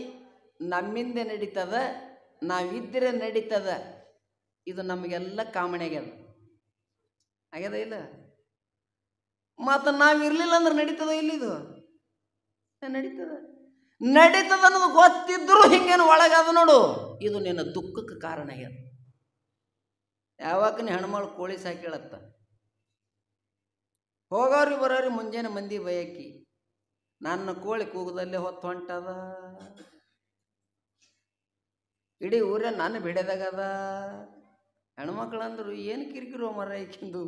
ನಮ್ಮಿಂದ ನಡೀತದ, ನಾವಿದ್ದರೆ ನಡೀತದ. ಇದು ನಮಗೆಲ್ಲ ಕಾಮಣಿ ಆಗ್ಯದ ಇಲ್ಲ? ಮತ್ತು ನಾವಿರಲಿಲ್ಲ ಅಂದ್ರೆ ನಡೀತದ ಇಲ್ಲ? ಇದು ನಡೀತದ ಅನ್ನೋದು ಗೊತ್ತಿದ್ರೂ ಹಿಂಗೇನು ಒಳಗದ ನೋಡು, ಇದು ನಿನ್ನ ದುಃಖಕ್ಕೆ ಕಾರಣ ಆಗ್ಯದ. ಯಾವಾಗ ನೀ ಹೆಣ್ಮಳು ಕೋಳಿ ಸಾಕೇಳತ್ತ, ಹೋಗೋರಿ ಬರೋರಿ ಮುಂಜಾನೆ ಮಂದಿ ಬಯಕಿ, ನನ್ನ ಕೋಳಿ ಕೂಗದಲ್ಲೇ ಹೊತ್ತು ಹೊಂಟದ, ಇಡೀ ಊರೇ ನಾನು ಬಿಡದಾಗದ. ಹೆಣ್ಮಕ್ಳಂದ್ರು ಏನು ಕಿರಿಕಿರೋ ಮರ ಈಕಿಂದು.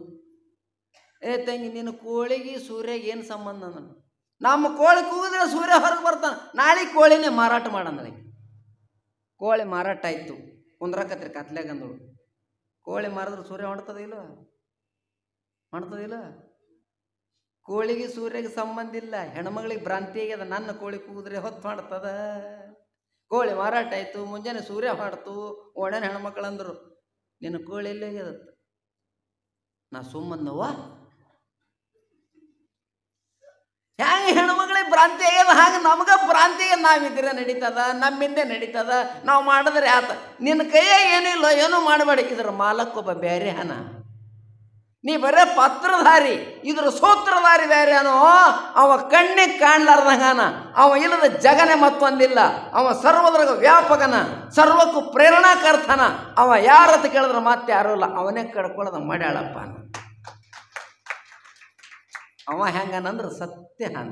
ತಂಗಿ ನಿನ್ನ ಕೋಳಿಗೆ ಸೂರ್ಯಗೆ ಏನು ಸಂಬಂಧ? ಅಂದನು. ನಮ್ಮ ಕೋಳಿ ಕೂಗಿದ್ರೆ ಸೂರ್ಯ ಹೊರಗೆ ಬರ್ತಾನೆ, ನಾಳೆ ಕೋಳಿನೇ ಮಾರಾಟ ಮಾಡಂದ್ರೆ. ಕೋಳಿ ಮಾರಾಟ ಆಯಿತು, ಕುಂದ್ರಕತ್ರಿ ಕತ್ಲೆಗಂದಳು. ಕೋಳಿ ಮಾರಿದ್ರೆ ಸೂರ್ಯ ಹೊಂಡ್ತದಿಲ್ಲ? ಕೋಳಿಗೆ ಸೂರ್ಯಗೆ ಸಂಬಂಧ ಇಲ್ಲ. ಹೆಣ್ಮಗಳಿಗೆ ಭ್ರಾಂತಿ ಆಗ್ಯದ, ನನ್ನ ಕೋಳಿ ಕೂದ್ರೆ ಹೊತ್ತು ಮಾಡ್ತದ. ಕೋಳಿ ಮಾರಾಟ ಆಯಿತು, ಮುಂಜಾನೆ ಸೂರ್ಯ ಮಾಡ್ತು, ಒಣನ ಹೆಣ್ಮಕ್ಳು ಅಂದರು ನಿನ್ನ ಕೋಳಿ ಎಲ್ಲಿ ಆಗ್ಯದತ್ತ. ನಾ ಸುಮ್ಮನ್ನವ್ವ ಹ್ಯಾಂಗೆ ಹೆಣ್ಮಗಳಿಗೆ ಭ್ರಾಂತಿ ಆಗ್ಯದ ಹಾಗೆ ನಮ್ಗೆ ಭ್ರಾಂತಿ ಆಗ್ಯದ. ನಾವಿದ್ರೆ ನಡೀತದ, ನಮ್ಮಿಂದೆ ನಡೀತದ, ನಾವು ಮಾಡಿದ್ರೆ ಆತ. ನಿನ್ನ ಕೈಯಾಗ ಏನಿಲ್ಲ, ಏನೂ ಮಾಡಬೇಡ. ಇದ್ರ ಮಾಲಕ್ಕೊಬ್ಬ ಬೇರೆ ಹನ, ನೀ ಬರೇ ಪತ್ರಧಾರಿ, ಇದ್ರ ಸೂತ್ರಧಾರಿ ಬೇರೆ ಅನೋ. ಅವ ಕಣ್ಣಿಗೆ ಕಾಣ್ಲಾರ್ದಂಗನ, ಅವ ಇಲ್ಲದ ಜಗನೇ ಮತ್ತೊಂದಿಲ್ಲ. ಅವ ಸರ್ವದ್ರಾಗ ವ್ಯಾಪಕನ, ಸರ್ವಕ್ಕೂ ಪ್ರೇರಣಾಕರ್ತನ. ಅವ ಯಾರತ್ತ ಕೇಳಿದ್ರೆ ಮತ್ತೆ ಯಾರೂ ಇಲ್ಲ, ಅವನೇ ಕಡ್ಕೊಳ್ಳೋದ ಮಾಡ್ಯಾಳಪ್ಪ. ಅವ ಹೆಂಗನಂದ್ರೆ ಸತ್ಯ ಹಾನ.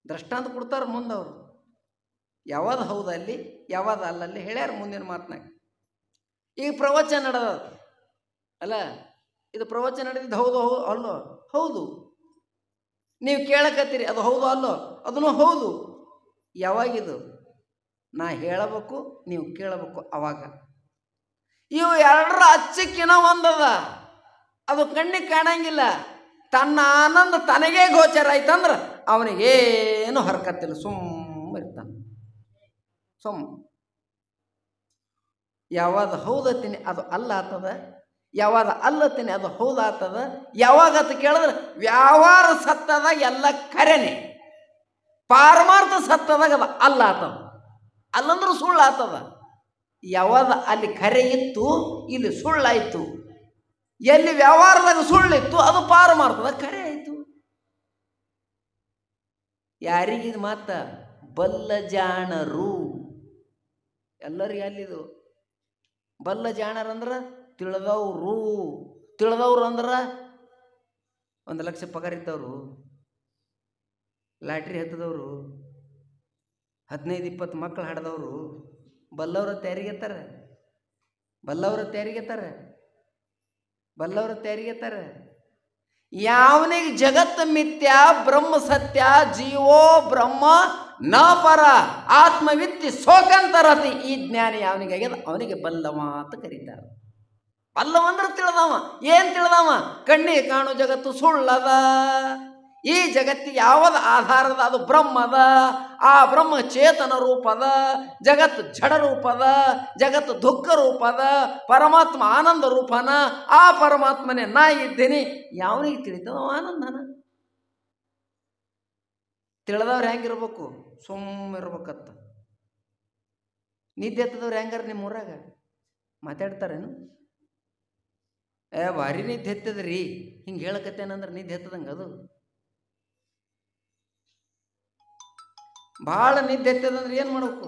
ದೃಷ್ಟಾಂತ ಕೊಡ್ತಾರೆ ಮುಂದವರು, ಯಾವ್ದು ಹೌದಲ್ಲಿ ಯಾವ್ದು ಅಲ್ಲಲ್ಲಿ ಹೇಳ್ಯಾರ ಮುಂದಿನ ಮಾತನಾಗ. ಈಗ ಪ್ರವಚನ ನಡೆದ ಅಲ್ಲ, ಇದು ಪ್ರವಚನ ನಡೆದಿದ್ದು ಹೌದು ಅಲ್ಲೋ? ಹೌದು. ನೀವು ಕೇಳಕತ್ತೀರಿ ಅದು ಹೌದು ಅಲ್ಲೋ? ಅದನ್ನು ಹೌದು. ಯಾವಾಗಿದು? ನಾ ಹೇಳಬೇಕು, ನೀವು ಕೇಳಬೇಕು. ಅವಾಗ ಇವು ಎರಡರ ಅಚ್ಚಕ್ಕಿನ ಒಂದದ, ಅದು ಕಣ್ಣಿಗೆ ಕಾಣಂಗಿಲ್ಲ. ತನ್ನ ಆನಂದ ತನಗೇ ಗೋಚರ ಆಯ್ತಂದ್ರೆ ಅವನಿಗೇನು ಹರ್ಕತ್ತಿಲ್ಲ, ಸುಮ್ಮನಿರ್ತಾನೆ. ಯಾವಾಗ ಹೌದತ್ತೀನಿ ಅದು ಅಲ್ಲ ಆತದ, ಯಾವಾಗ ಅಲ್ಲತ್ತೀನಿ ಅದು ಹೌದಾಗ್ತದ. ಯಾವಾಗತ್ತ ಕೇಳಿದ್ರೆ ವ್ಯವಹಾರ ಸತ್ತದ ಎಲ್ಲ ಕರೆನೆ, ಪಾರಮಾರ್ಥ ಸತ್ತದಾಗ ಅದು ಅಲ್ಲ ಆತದ. ಅಲ್ಲಂದ್ರೆ ಸುಳ್ಳು ಆತದ. ಯಾವಾಗ ಅಲ್ಲಿ ಕರೆ ಇತ್ತು, ಇಲ್ಲಿ ಸುಳ್ಳಾಯಿತು. ಎಲ್ಲಿ ವ್ಯವಹಾರದಾಗ ಸುಳ್ಳಿತ್ತು ಅದು ಪಾರಮಾರ್ಥದಾಗ ಕರೆ ಆಯಿತು. ಯಾರಿಗಿದು ಮಾತ? ಬಲ್ಲ ಜಾಣರು ಎಲ್ಲರಿಗೆ. ಅಲ್ಲಿದು ಬಲ್ಲ ಜಾಣರಂದ್ರೆ ತಿಳಿದವರು. ತಿಳಿದವ್ರು ಅಂದ್ರೆ 1 ಲಕ್ಷ ಪಗಾರ ಇದ್ದವರು, ಲಾಟ್ರಿ ಹತ್ತದವರು, 15-20 ಮಕ್ಕಳು ಹಾಡ್ದವರು. ಬಲ್ಲವ್ರ ತಯಾರಿಗೆತ್ತಾರೆ, ಬಲ್ಲವ್ರ ತಯಾರಿಗೆತ್ತಾರೆ, ಬಲ್ಲವ್ರ ತಯಾರಿಗೆತ್ತಾರೆ. ಯಾವನಿಗೆ ಜಗತ್ತು ಮಿಥ್ಯ, ಬ್ರಹ್ಮ ಸತ್ಯ, ಜೀವೋ ಬ್ರಹ್ಮ ನ ಪರ, ಆತ್ಮವಿತ್ತಿ ಸೋಕಂತರತಿ, ಈ ಜ್ಞಾನ ಯಾವನಿಗೆ ಆಗ್ಯದ ಅವನಿಗೆ ಬಲ್ಲವ ಅಂತ ಕರೀತಾರೆ. ಬಲ್ಲವಂದ್ರೆ ತಿಳಿದವ. ಏನು ತಿಳಿದವ? ಕಣ್ಣಿಗೆ ಕಾಣು ಜಗತ್ತು ಸುಳ್ಳದ. ಈ ಜಗತ್ತಿಗೆ ಯಾವುದು ಆಧಾರದ? ಅದು ಬ್ರಹ್ಮದ. ಆ ಬ್ರಹ್ಮ ಚೇತನ ರೂಪದ, ಜಗತ್ತು ಜಡ ರೂಪದ, ಜಗತ್ತು ದುಃಖ ರೂಪದ, ಪರಮಾತ್ಮ ಆನಂದ ರೂಪನ. ಆ ಪರಮಾತ್ಮನೇ ನಾ ಇದ್ದೀನಿ. ಯಾವನಿಗೆ ತಿಳಿತದ ಆನಂದನ? ತಿಳಿದವ್ರು ಹೆಂಗಿರ್ಬೇಕು? ಸುಮ್ಮಿರ್ಬೇಕತ್ತ. ನಿದ್ದೆ ಎತ್ತದವ್ರು ಹೆಂಗಾರ ನಿಮ್ಮ ಊರಾಗ ಮಾತಾಡ್ತಾರೇನು? ಭಾರಿ ನಿದ್ದೆ ಎತ್ತದ್ರಿ ಹಿಂಗೆ ಹೇಳಕತ್ತೇನಂದ್ರೆ ನಿದ್ದೆ ಎತ್ತದಂಗೆ ಅದು. ಭಾಳ ನಿದ್ದೆ ಎತ್ತದಂದ್ರೆ ಏನು ಮಾಡಬೇಕು?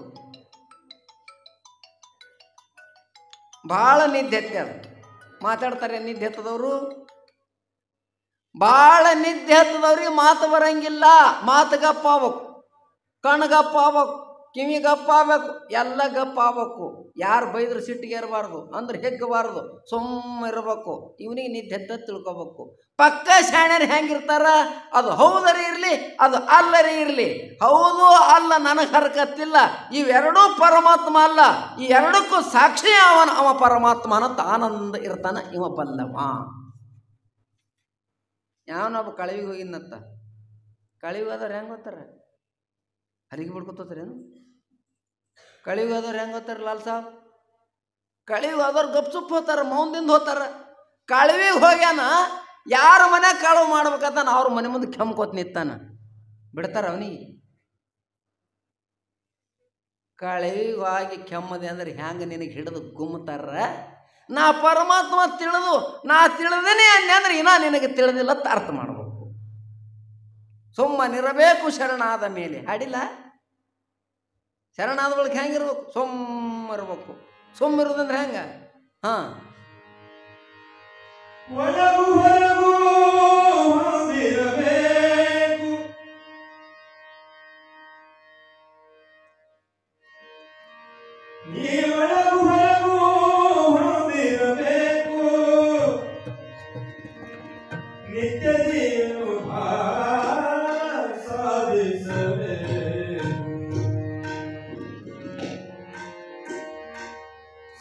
ಭಾಳ ನಿದ್ದೆ ಎತ್ತದ ಮಾತಾಡ್ತಾರೆ. ನಿದ್ದೆ ಎತ್ತದವರು, ಭಾಳ ನಿದ್ದೆ ಎತ್ತದವ್ರಿಗೆ ಮಾತು ಬರಂಗಿಲ್ಲ. ಮಾತು ಗಪ್ಪ ಆಗ್ಬೇಕು, ಕಣ್ಣು ಗಪ್ಪ ಆಗ್ಬೇಕು, ಕಿವಿ ಗಪ್ಪ ಆಗ್ಬೇಕು, ಎಲ್ಲ ಗಪ್ಪ ಆಗ್ಬೇಕು. ಯಾರು ಬೈದ್ರು ಸಿಟ್ಟಿಗೆ ಇರಬಾರ್ದು, ಅಂದ್ರೆ ಹೆಗ್ಗಬಾರ್ದು, ಇರಬೇಕು. ಇವನಿಗೆ ನಿದ್ದೆ ಎತ್ತ ತಿಳ್ಕೊಬೇಕು. ಪಕ್ಕ ಶಾಣ್ಯರು ಹೆಂಗಿರ್ತಾರ? ಅದು ಹೌದರಿ ಇರಲಿ, ಅದು ಅಲ್ಲರಿ ಇರಲಿ. ಹೌದು ಅಲ್ಲ ನನಗೆ ಹರಕತ್ತಿಲ್ಲ, ಇವೆರಡೂ ಪರಮಾತ್ಮ ಅಲ್ಲ. ಈ ಎರಡಕ್ಕೂ ಸಾಕ್ಷಿ ಅವ ಪರಮಾತ್ಮ ಅನ್ನೋ ಆನಂದ ಇರ್ತಾನ. ಇವ ಬಲ್ಲವ. ಯಾವನೊಬ್ಬ ಕಳವಿಗೆ ಹೋಗಿನತ್ತ. ಕಳಿವಿಗೆ ಹೋದವ್ರು ಹೆಂಗೆ ಹೋಗ್ತಾರೆ? ಹರಿಗೆ ಬಿಡ್ಕೊತೇನು? ಕಳಿವಿಗೆ ಹೋದವ್ರು ಹೆಂಗೆ ಹೋಗ್ತಾರೆ ಲಾಲ್ ಸಾಬ್? ಕಳಿವಿಗೆ ಹೋದವ್ರು ಗಪ್ಸುಪ್ ಹೋಗ್ತಾರೆ, ಮೌನದಿಂದ ಹೋಗ್ತಾರೆ. ಕಳಿವಿಗೆ ಹೋಗ್ಯಾನ, ಯಾರ ಮನೆ ಕಳವು ಮಾಡ್ಬೇಕಂತಾನ ಅವ್ರ ಮನೆ ಮುಂದೆ ಕೆಮ್ಕೋತ ನಿತ್ತಾನ. ಬಿಡ್ತಾರ ಅವನಿಗೆ? ಕಳಿವಿಗೆ ಹೋಗಿ ಕೆಮ್ಮದೆ ಅಂದ್ರೆ ಹೆಂಗೆ ನಿನಗೆ ಹಿಡಿದು ಗುಮ್ಮತಾರ? ನಾ ಪರಮಾತ್ಮ ತಿಳಿದು ನಾ ತಿಳಿದೇನೆ ಅಂದ್ರೆ ಇನ್ನ ನಿನಗೆ ತಿಳಿದಿಲ್ಲ ಅಂತ ಅರ್ಥ ಮಾಡಬೇಕು. ಸುಮ್ಮನಿರಬೇಕು ಶರಣಾದ ಮೇಲೆ. ಹಾಡಿಲ್ಲ? ಶರಣಾದ ಬಳಿಕ ಹೆಂಗಿರ್ಬೇಕು? ಸುಮ್ಮನಿರ್ಬೇಕು. ಸುಮ್ಮಿರೋದಂದ್ರೆ ಹೆಂಗ? ಹಾಂ, ಒಳಗು ಹೊರಗು ಹೊಂದಿರಬೇಕು. ನೀ ಒಳಗು ಹೊರಗು ಹೊಂದಿರಬೇಕು. ನಿತ್ಯ ಜೀವನ ಸಾಧಿಸಬೇಕು.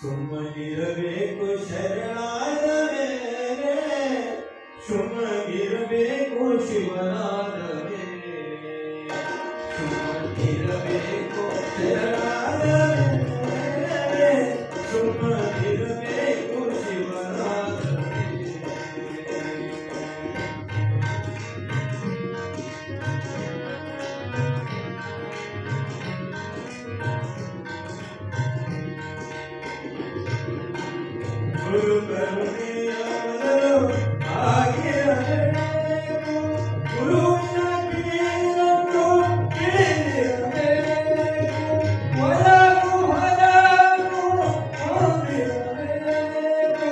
ಸುಮ್ಮನಿರಬೇಕು ಶರಣಾದ ಮೇಲೆ. ಸುಮ್ಮನಿರಬೇಕು ಶಿವನಾದರೆ ಸುಮ್ಮನಿರಬೇಕು ಶರಣಾದರೆ ಸುಮ್ಮನಿರಬೇಕು ಶಿವನಾದರೆ ಗುರು ಕರುಣೆಯ ಮೊದಲು ಆಗಿರಬೇಕು ಗುರುವಿನ ಕಿವಿಯನ್ನು ತಿಳಿದಿರಬೇಕು ಒಳಗು ಹೊರಗು ಹೊಂದಿರಬೇಕು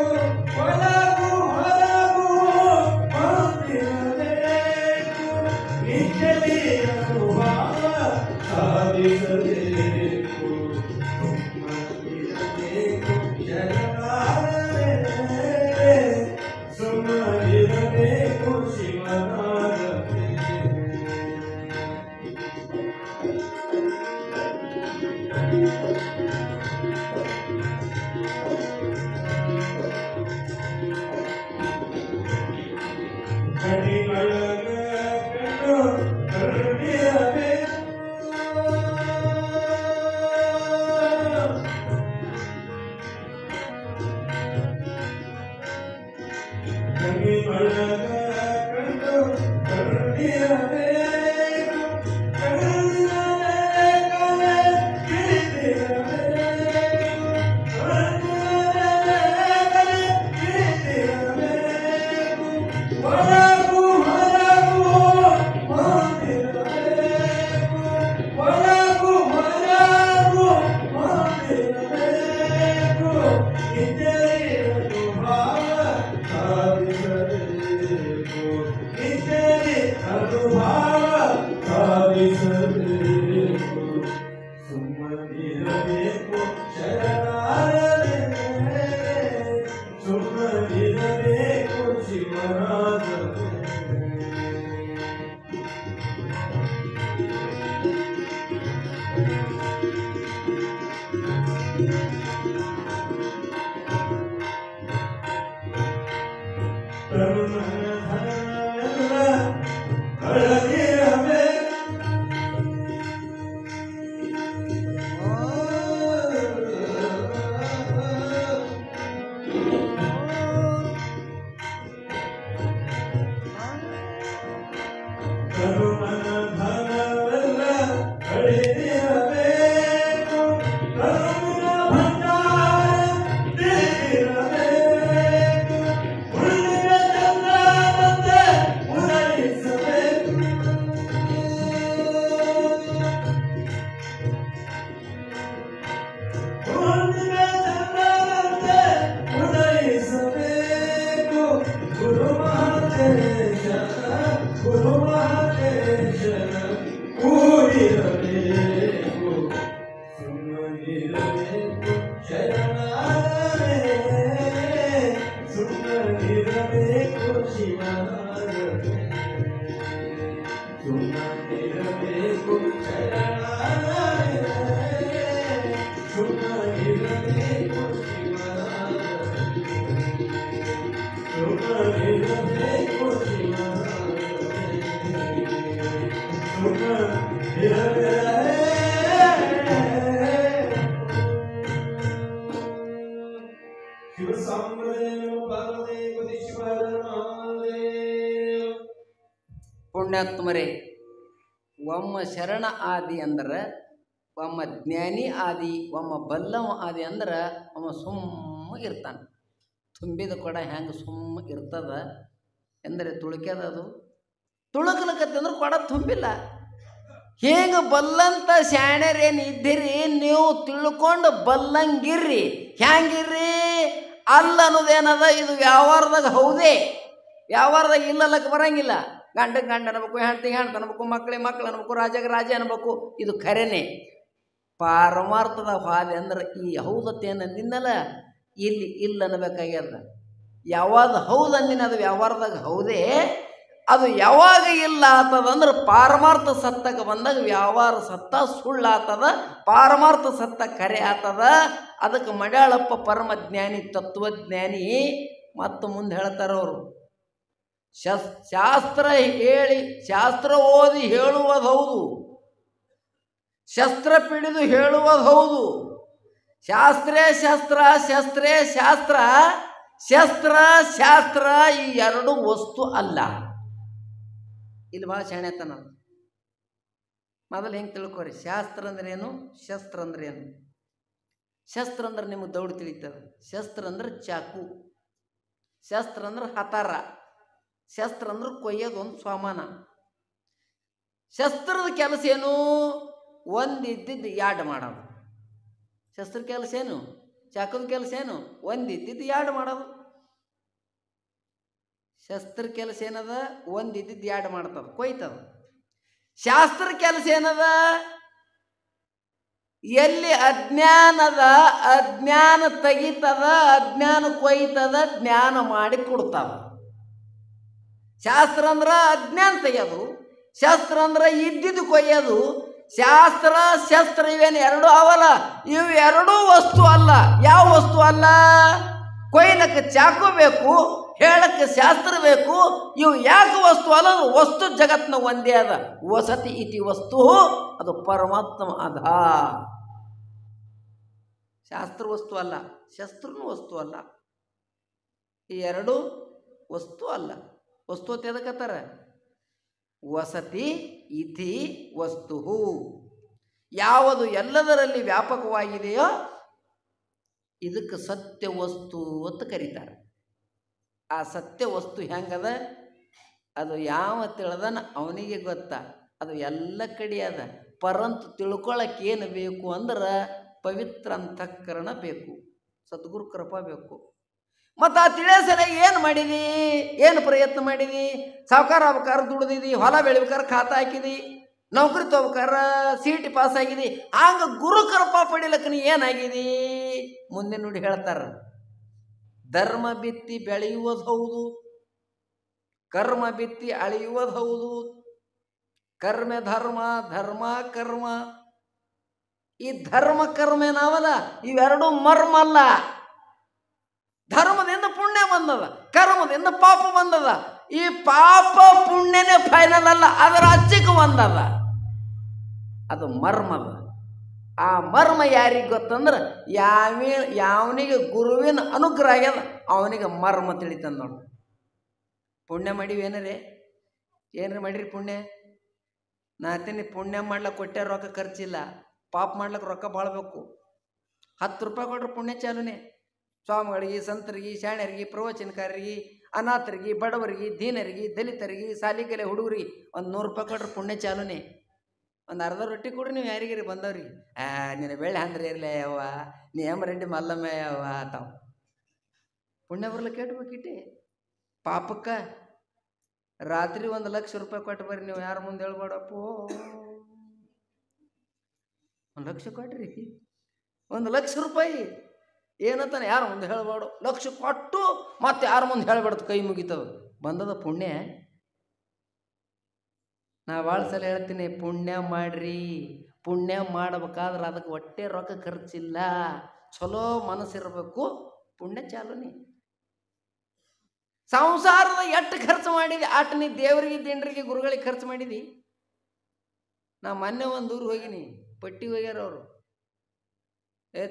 ಒಳಗು ಹೊರಗು ಹೊಂದಿರಬೇಕು ನಿತ್ಯದಿ ಅನುಭವ ಸಾಧಿಸಬೇಕು ಸುಮ್ಮನಿರಬೇಕು ಶಿವನಾದರೆ ಕಣಿಗಳಗ ಕಂಡು ಕರುಣಿರಬೇಕು ಕಣಿಗಳಗ ಕಂಡು ಕರುಣಿರಬೇಕು ಕರುಣಿರಬೇಕಲೆ ತಿಳಿದಿರಬೇಕು ಕರುಣಿರಬೇಕಲೆ ತಿಳಿದಿರಬೇಕು ಒಳಗು ಹೊರಗು ಹೊಂದಿರಬೇಕು ಒಳಗು ಹೊರಗು ಹೊಂದಿರಬೇಕು ನಿತ್ಯದಿ ಅನುಭವ ಸಾಧಿಸಬೇಕು ನಿತ್ಯದಿ ಅನುಭವ ಸಾಧಿಸಬೇಕು ಸುಮ್ಮನಿರಬೇಕು ಶರಣಾದರೆ ಸುಮ್ಮನಿರಬೇಕು ಶಿವನಾದರೆ ತರುಣನ ಧನವೆಲ್ಲ ಕಳೆದಿರಬೇಕು ತರುಣನ ಧನವೆಲ್ಲ ಕಳೆದಿರಬೇಕು ತರುಣ ಭಂಡಾರ ತಿಳಿದಿರಬೇಕು ಉಳಿದ ಚಂದ್ರನಂತೆ ಉದಯಿಸಬೇಕು ಉಳಿದ ಚಂದ್ರನಂತೆ ಉದಯಿಸಬೇಕು ಗುರು ಮಹೇಶನ ಕೂಡಿರಬೇಕು ಸುಮ್ಮನಿರಬೇಕು ಶರಣಾದರೆ ಸುಮ್ಮನಿರಬೇಕು ಶಿವನಾದರೆ ಸುಮ್ಮನಿರಬೇಕು ಶರಣಾದರೆ ಸುಮ್ಮನಿರಬೇಕು ಶಿವನಾದರೆ ಸುಮ್ಮನಿರಬೇಕು ಶಿವ ಸಾಮ್ರಾಜ್ಯ ಪಾರ್ವತಿ ಶಿವಧರ್ಮಾಲಯ ಪುಣ್ಯಾತ್ಮರೇ, ಒಮ್ಮ ಶರಣ ಆದಿ ಅಂದ್ರೆ ಒಮ್ಮ ಜ್ಞಾನಿ ಆದಿ, ಒಮ್ಮ ಬಲ್ಲವ ಆದಿ ಅಂದ್ರೆ ಒಮ್ಮ ಸುಮ್ಮ ಇರ್ತಾನೆ. ತುಂಬಿದ ಕೊಡ ಹೆಂಗೆ ಸುಮ್ಮ ಇರ್ತದ ಎಂದರೆ ತುಳುಕ್ಯದ ಅದು ತುಳುಕಲಕತ್ತಂದ್ರೆ ಕೊಡ ತುಂಬಿಲ್ಲ. ಹೇಗೆ ಬಲ್ಲಂತ ಶಾಣ್ಯರೇನು ಇದ್ದೀರಿ ನೀವು ತಿಳ್ಕೊಂಡು ಬಲ್ಲಂಗಿರ್ರಿ. ಹ್ಯಾಂಗಿರ್ರಿ? ಅಲ್ಲ ಅನ್ನೋದೇನದ ಇದು ವ್ಯವಹಾರದಾಗ ಹೌದೇ, ವ್ಯವಹಾರದಾಗ ಇಲ್ಲಲ್ಲಕ್ಕೆ ಬರಂಗಿಲ್ಲ. ಗಂಡಗೆ ಗಂಡ ಅನ್ಬೇಕು, ಹೆಂಡತಿಗೆ ಹೆಂಡತಿ ಅನ್ಬೇಕು, ಮಕ್ಕಳಿಗೆ ಮಕ್ಕಳು ಅನ್ಬೇಕು, ರಾಜಗೆ ರಾಜ ಅನ್ಬೇಕು. ಇದು ಖರೇನೆ ಪಾರಮಾರ್ಥದ ಹಾದಿ ಅಂದ್ರೆ ಈ ಹೌದತೆಯನ್ನು ನಿನ್ನಲ್ಲ ಇಲ್ಲಿ ಇಲ್ಲ ಅನ್ನಬೇಕಾಗ್ಯದ. ಯಾವಾಗ ಹೌದು ಅಂದಿನ ಅದು ವ್ಯವಹಾರದಾಗ ಹೌದೇ, ಅದು ಯಾವಾಗ ಇಲ್ಲ ಆತದಂದ್ರೆ ಪಾರಮಾರ್ಥ ಸತ್ತಕ್ಕೆ ಬಂದಾಗ ವ್ಯವಹಾರ ಸತ್ತ ಸುಳ್ಳಾತದ, ಪಾರಮಾರ್ಥ ಸತ್ತ ಕರೆ ಆತದ. ಅದಕ್ಕೆ ಮಡ್ಯಾಳಪ್ಪ ಪರಮಜ್ಞಾನಿ ತತ್ವಜ್ಞಾನಿ ಮತ್ತು ಮುಂದೆ ಹೇಳ್ತಾರವರು, ಶಾಸ್ತ್ರ ಹೇಳಿ ಶಾಸ್ತ್ರ ಓದಿ ಹೇಳುವುದು ಹೌದು, ಶಸ್ತ್ರ ಪಿಡಿದು ಹೇಳುವುದು ಹೌದು. ಶಾಸ್ತ್ರೇ ಶಸ್ತ್ರ, ಶಸ್ತ್ರೇ ಶಾಸ್ತ್ರ, ಶಸ್ತ್ರ ಶಾಸ್ತ್ರ ಈ ಎರಡು ವಸ್ತು ಅಲ್ಲ. ಇಲ್ಲಿ ಭಾಳ ಶಾಣೆತನ. ಮೊದಲು ಹೆಂಗೆ ತಿಳ್ಕೊರಿ, ಶಾಸ್ತ್ರ ಅಂದ್ರೆ ಏನು, ಶಸ್ತ್ರ ಅಂದ್ರೆ ಏನು. ಶಸ್ತ್ರ ಅಂದ್ರೆ ನಿಮಗೆ ದೌಡ್ ತಿಳಿತದೆ. ಶಸ್ತ್ರ ಅಂದ್ರೆ ಚಾಕು, ಶಸ್ತ್ರ ಅಂದ್ರೆ ಹತಾರ, ಶಸ್ತ್ರ ಅಂದ್ರೆ ಕೊಯ್ಯೋದು ಒಂದು ಸಾಮಾನ. ಶಸ್ತ್ರದ ಕೆಲಸ ಏನು, ಒಂದಿದ್ದಿದ್ದು ಯಾಡ್ ಮಾಡೋದು. ಶಸ್ತ್ರ ಕೆಲಸ ಏನು, ಚಾಕದ ಕೆಲಸ ಏನು, ಒಂದಿದ್ದಿದ್ದು ಯಾಡ್ ಮಾಡೋದು. ಶಸ್ತ್ರ ಕೆಲಸ ಏನದ, ಒಂದಿದ್ದಿದ್ದು ಯಾಡ್ ಮಾಡ್ತದ, ಕೊಯ್ತದ. ಶಾಸ್ತ್ರ ಕೆಲಸ ಏನದ, ಎಲ್ಲಿ ಅಜ್ಞಾನದ ಅಜ್ಞಾನ ತೆಗಿತದ, ಅಜ್ಞಾನ ಕೊಯ್ತದ, ಜ್ಞಾನ ಮಾಡಿ ಕೊಡ್ತದ. ಶಾಸ್ತ್ರ ಅಂದ್ರೆ ಅಜ್ಞಾನ ತೆಗೆಯೋದು, ಶಸ್ತ್ರ ಅಂದ್ರೆ ಇದ್ದಿದ್ದು ಕೊಯ್ಯೋದು. ಶಾಸ್ತ್ರ ಶಸ್ತ್ರ ಇವೇನು ಎರಡು ಅವಲ್ಲ, ಇವು ಎರಡೂ ವಸ್ತು ಅಲ್ಲ. ಯಾವ ವಸ್ತು ಅಲ್ಲ, ಕೊಯ್ಲಕ್ಕೆ ಚಾಕು ಬೇಕು, ಹೇಳಕ್ಕೆ ಶಾಸ್ತ್ರ ಬೇಕು. ಇವು ಯಾಕೆ ವಸ್ತು ಅಲ್ಲ, ವಸ್ತು ಜಗತ್ನ ಒಂದೇ ಅದ. ವಸತಿ ಇತಿ ವಸ್ತು, ಅದು ಪರಮಾತ್ಮ ಅದ. ಶಾಸ್ತ್ರ ವಸ್ತು ಅಲ್ಲ, ಶಸ್ತ್ರನೂ ವಸ್ತು ಅಲ್ಲ. ಈ ಎರಡು ವಸ್ತು ಅಲ್ಲ. ವಸ್ತು ಅಂತ ಎದಕ್ಕತ್ತಾರ, ವಸತಿ ಇತಿ ವಸ್ತು. ಯಾವುದು ಎಲ್ಲದರಲ್ಲಿ ವ್ಯಾಪಕವಾಗಿದೆಯೋ ಇದಕ್ಕೆ ಸತ್ಯ ವಸ್ತು ಅಂತ ಕರೀತಾರೆ. ಆ ಸತ್ಯ ವಸ್ತು ಹೆಂಗದ, ಅದು ಯಾವ ತಿಳ್ದನ ಅವನಿಗೆ ಗೊತ್ತ. ಅದು ಎಲ್ಲ ಕಡೆ ಅದ. ಪರಂತು ತಿಳ್ಕೊಳಕ್ಕೆ ಏನು ಬೇಕು ಅಂದ್ರೆ ಪವಿತ್ರ ಅಂತಃಕರಣ ಬೇಕು, ಸದ್ಗುರು ಕೃಪಾ ಬೇಕು. ಮತ್ತು ಆ ತಿಳಿಸಲ ಏನು ಮಾಡಿದಿ, ಏನು ಪ್ರಯತ್ನ ಮಾಡಿದಿ. ಸಾವುಕಾರ ಆಗ್ಬೇಕಾರ ದುಡ್ದಿದಿ, ಹೊಲ ಬೆಳಿಬೇಕಾರ ಖಾತಾ ಹಾಕಿದಿ, ನೌಕರಿ ತಗೋಬೇಕಾರ ಸೀಟಿ ಪಾಸ್ ಆಗಿದಿ. ಹಂಗೆ ಗುರು ಕೃಪಾ ಪಡಿಲಕ್ಕ ನೀ ಏನಾಗಿದಿ. ಮುಂದೆ ನೋಡಿ ಹೇಳ್ತಾರ, ಧರ್ಮ ಬಿತ್ತಿ ಬೆಳೆಯುವುದು ಹೌದು, ಕರ್ಮ ಬಿತ್ತಿ ಅಳೆಯುವುದು ಹೌದು. ಕರ್ಮ ಧರ್ಮ, ಧರ್ಮ ಕರ್ಮ. ಈ ಧರ್ಮ ಕರ್ಮ ಏನಾವಲ್ಲ ಇವೆರಡು ಮರ್ಮ ಅಲ್ಲ. ಧರ್ಮದಿಂದ ಪುಣ್ಯ ಬಂದದ, ಕರ್ಮದಿಂದ ಪಾಪ ಬಂದದ. ಈ ಪಾಪ ಪುಣ್ಯನೇ ಫೈನಲ್ ಅಲ್ಲ, ಅದರ ಅಚ್ಚಿಗೆ ಒಂದದ, ಅದು ಮರ್ಮದ. ಆ ಮರ್ಮ ಯಾರಿಗೆ ಗೊತ್ತಂದ್ರೆ ಯಾವನಿಗೆ ಗುರುವಿನ ಅನುಗ್ರಹ ಆಗ್ಯದ ಅವನಿಗೆ ಮರ್ಮ ತಿಳಿತಂದ ನೋಡು. ಪುಣ್ಯ ಮಾಡಿವಿ ಏನರೇ, ಏನ್ರಿ ಮಾಡಿರಿ ಪುಣ್ಯ. ನಾತಿನಿ ಪುಣ್ಯ ಮಾಡ್ಲಿಕ್ಕೆ ಕೊಟ್ಟೆ ರೊಕ್ಕ ಖರ್ಚಿಲ್ಲ, ಪಾಪ ಮಾಡ್ಲಿಕ್ಕೆ ರೊಕ್ಕ ಭಾಳ ಬೇಕು. 10 ರೂಪಾಯಿ ಕೊಟ್ರೆ ಪುಣ್ಯ ಚಾಲುನೆ. ಸ್ವಾಮಿಗಳಿಗೆ, ಸಂತರಿಗೆ, ಶಾಣ್ಯರಿಗೆ, ಪ್ರವಚನಕಾರರಿಗೆ, ಅನಾಥರಿಗೆ, ಬಡವರಿಗೆ, ದೀನರಿಗೆ, ದಲಿತರಿಗೆ, ಸಾಲಿಕಲೆ ಹುಡುಗರಿಗೆ ಒಂದು 100 ರೂಪಾಯಿ ಕೊಟ್ರೆ ಪುಣ್ಯ ಚಾಲುನೆ. ಒಂದು ಅರ್ಧ ರೊಟ್ಟಿ ಕೊಡ್ರಿ ನೀವು ಯಾರಿಗಿರಿ ಬಂದವ್ರಿಗೆ. ನಿನ್ನ ಬೆಳ್ಳಿ ಅಂದ್ರೆ ಇರಲೇ ಯವ್ವ, ನೀ ರೆಡ್ಡಿ ಮಲ್ಲಮ್ಮ ಯವ್ವ ತಾವು. ಪುಣ್ಯ ಬರ್ಲಿಕ್ಕೆ ಕೇಟ್ಬೇಕಿಟ್ಟೆ. ಪಾಪಕ್ಕೆ ರಾತ್ರಿ 1 ಲಕ್ಷ ರೂಪಾಯಿ ಕೊಟ್ಟು ಬರ್ರಿ, ನೀವು ಯಾರ ಮುಂದೆ ಹೇಳ್ಬೇಡಪ್ಪೋ. 1 ಲಕ್ಷ ಕೊಟ್ರಿ, 1 ಲಕ್ಷ ರೂಪಾಯಿ ಏನಂತಾನೆ ಯಾರ ಮುಂದೆ ಹೇಳ್ಬೇಡು. ಲಕ್ಷ ಕೊಟ್ಟು ಮತ್ತೆ ಯಾರ ಮುಂದೆ ಹೇಳ್ಬೇಡ್ದು, ಕೈ ಮುಗಿತದ. ಬಂದದ ಪುಣ್ಯ. ನಾ ಭಾಳ ಸಲ ಹೇಳ್ತೀನಿ, ಪುಣ್ಯ ಮಾಡ್ರಿ. ಪುಣ್ಯ ಮಾಡ್ಬೇಕಾದ್ರೆ ಅದಕ್ಕೆ ಹೊಟ್ಟೆ ರೊಕ್ಕ ಖರ್ಚಿಲ್ಲ, ಚಲೋ ಮನಸ್ಸಿರಬೇಕು, ಪುಣ್ಯ ಚಾಲುನಿ. ಸಂಸಾರದ ಎಷ್ಟು ಖರ್ಚು ಮಾಡಿದಿ ಅಟ್ಟು ನೀ ದೇವರಿಗೆ, ದಿಂಡ್ರಿಗೆ, ಗುರುಗಳಿಗೆ ಖರ್ಚು ಮಾಡಿದಿ. ನಾ ಮೊನ್ನೆ ಒಂದು ಊರಿಗೆ ಹೋಗಿನಿ, ಪಟ್ಟಿ ಹೋಗ್ಯಾರ ಅವರು.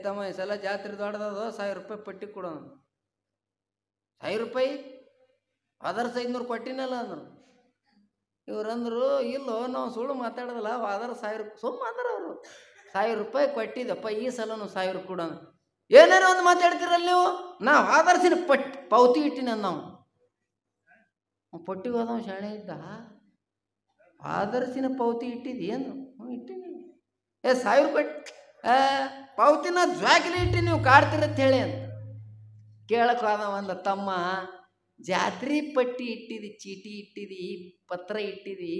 ತಮ್ಮ ಈ ಸಲ ಜಾತ್ರೆ ದೊಡ್ಡದದ, 1000 ರೂಪಾಯಿ ಪಟ್ಟಿ ಕೊಡೋಣ. 1000 ರೂಪಾಯಿ ಅದರ್ಸ್ 500 ಕೊಟ್ಟಿನಲ್ಲ ಅಂದರು. ಇವ್ರಂದ್ರು ಇಲ್ಲೋ ನಾವು ಸುಳ್ಳು ಮಾತಾಡೋದಲ್ಲ, ಅದರ 1000 ಸುಮ್ಮ ಅಂದ್ರೆ ಅವರು 1000 ರೂಪಾಯಿ ಕೊಟ್ಟಿದ್ದಪ್ಪ, ಈ ಸಲನು 1000 ಕೊಡೋಣ. ಏನಾರು ಒಂದು ಮಾತಾಡ್ತಿರಲ್ಲ ನೀವು. ನಾವು ಆದರ್ಸಿನ ಪೌತಿ ಇಟ್ಟಿನ ನಾವು ಪಟ್ಟಿಗೆ ಹೋದವ ಶಾಣೆ ಇದ್ದ. ಆದರ್ಸಿನ ಪೌತಿ ಇಟ್ಟಿದ್ದು ಏನು ಇಟ್ಟಿನಿ. 1000 ಕೊಟ್ಟು ಪೌತಿನ ಜ್ವಾಕಿಲಿ ಇಟ್ಟು ನೀವು ಕಾಡ್ತಿರತ್ತ ಹೇಳಿ ಅಂತ ಕೇಳಕ್ಕೆ ಹೋದ. ಒಂದು ತಮ್ಮ, ಜಾತ್ರೆ ಪಟ್ಟಿ ಇಟ್ಟಿದಿ, ಚೀಟಿ ಇಟ್ಟಿದಿ, ಪತ್ರ ಇಟ್ಟಿದಿ,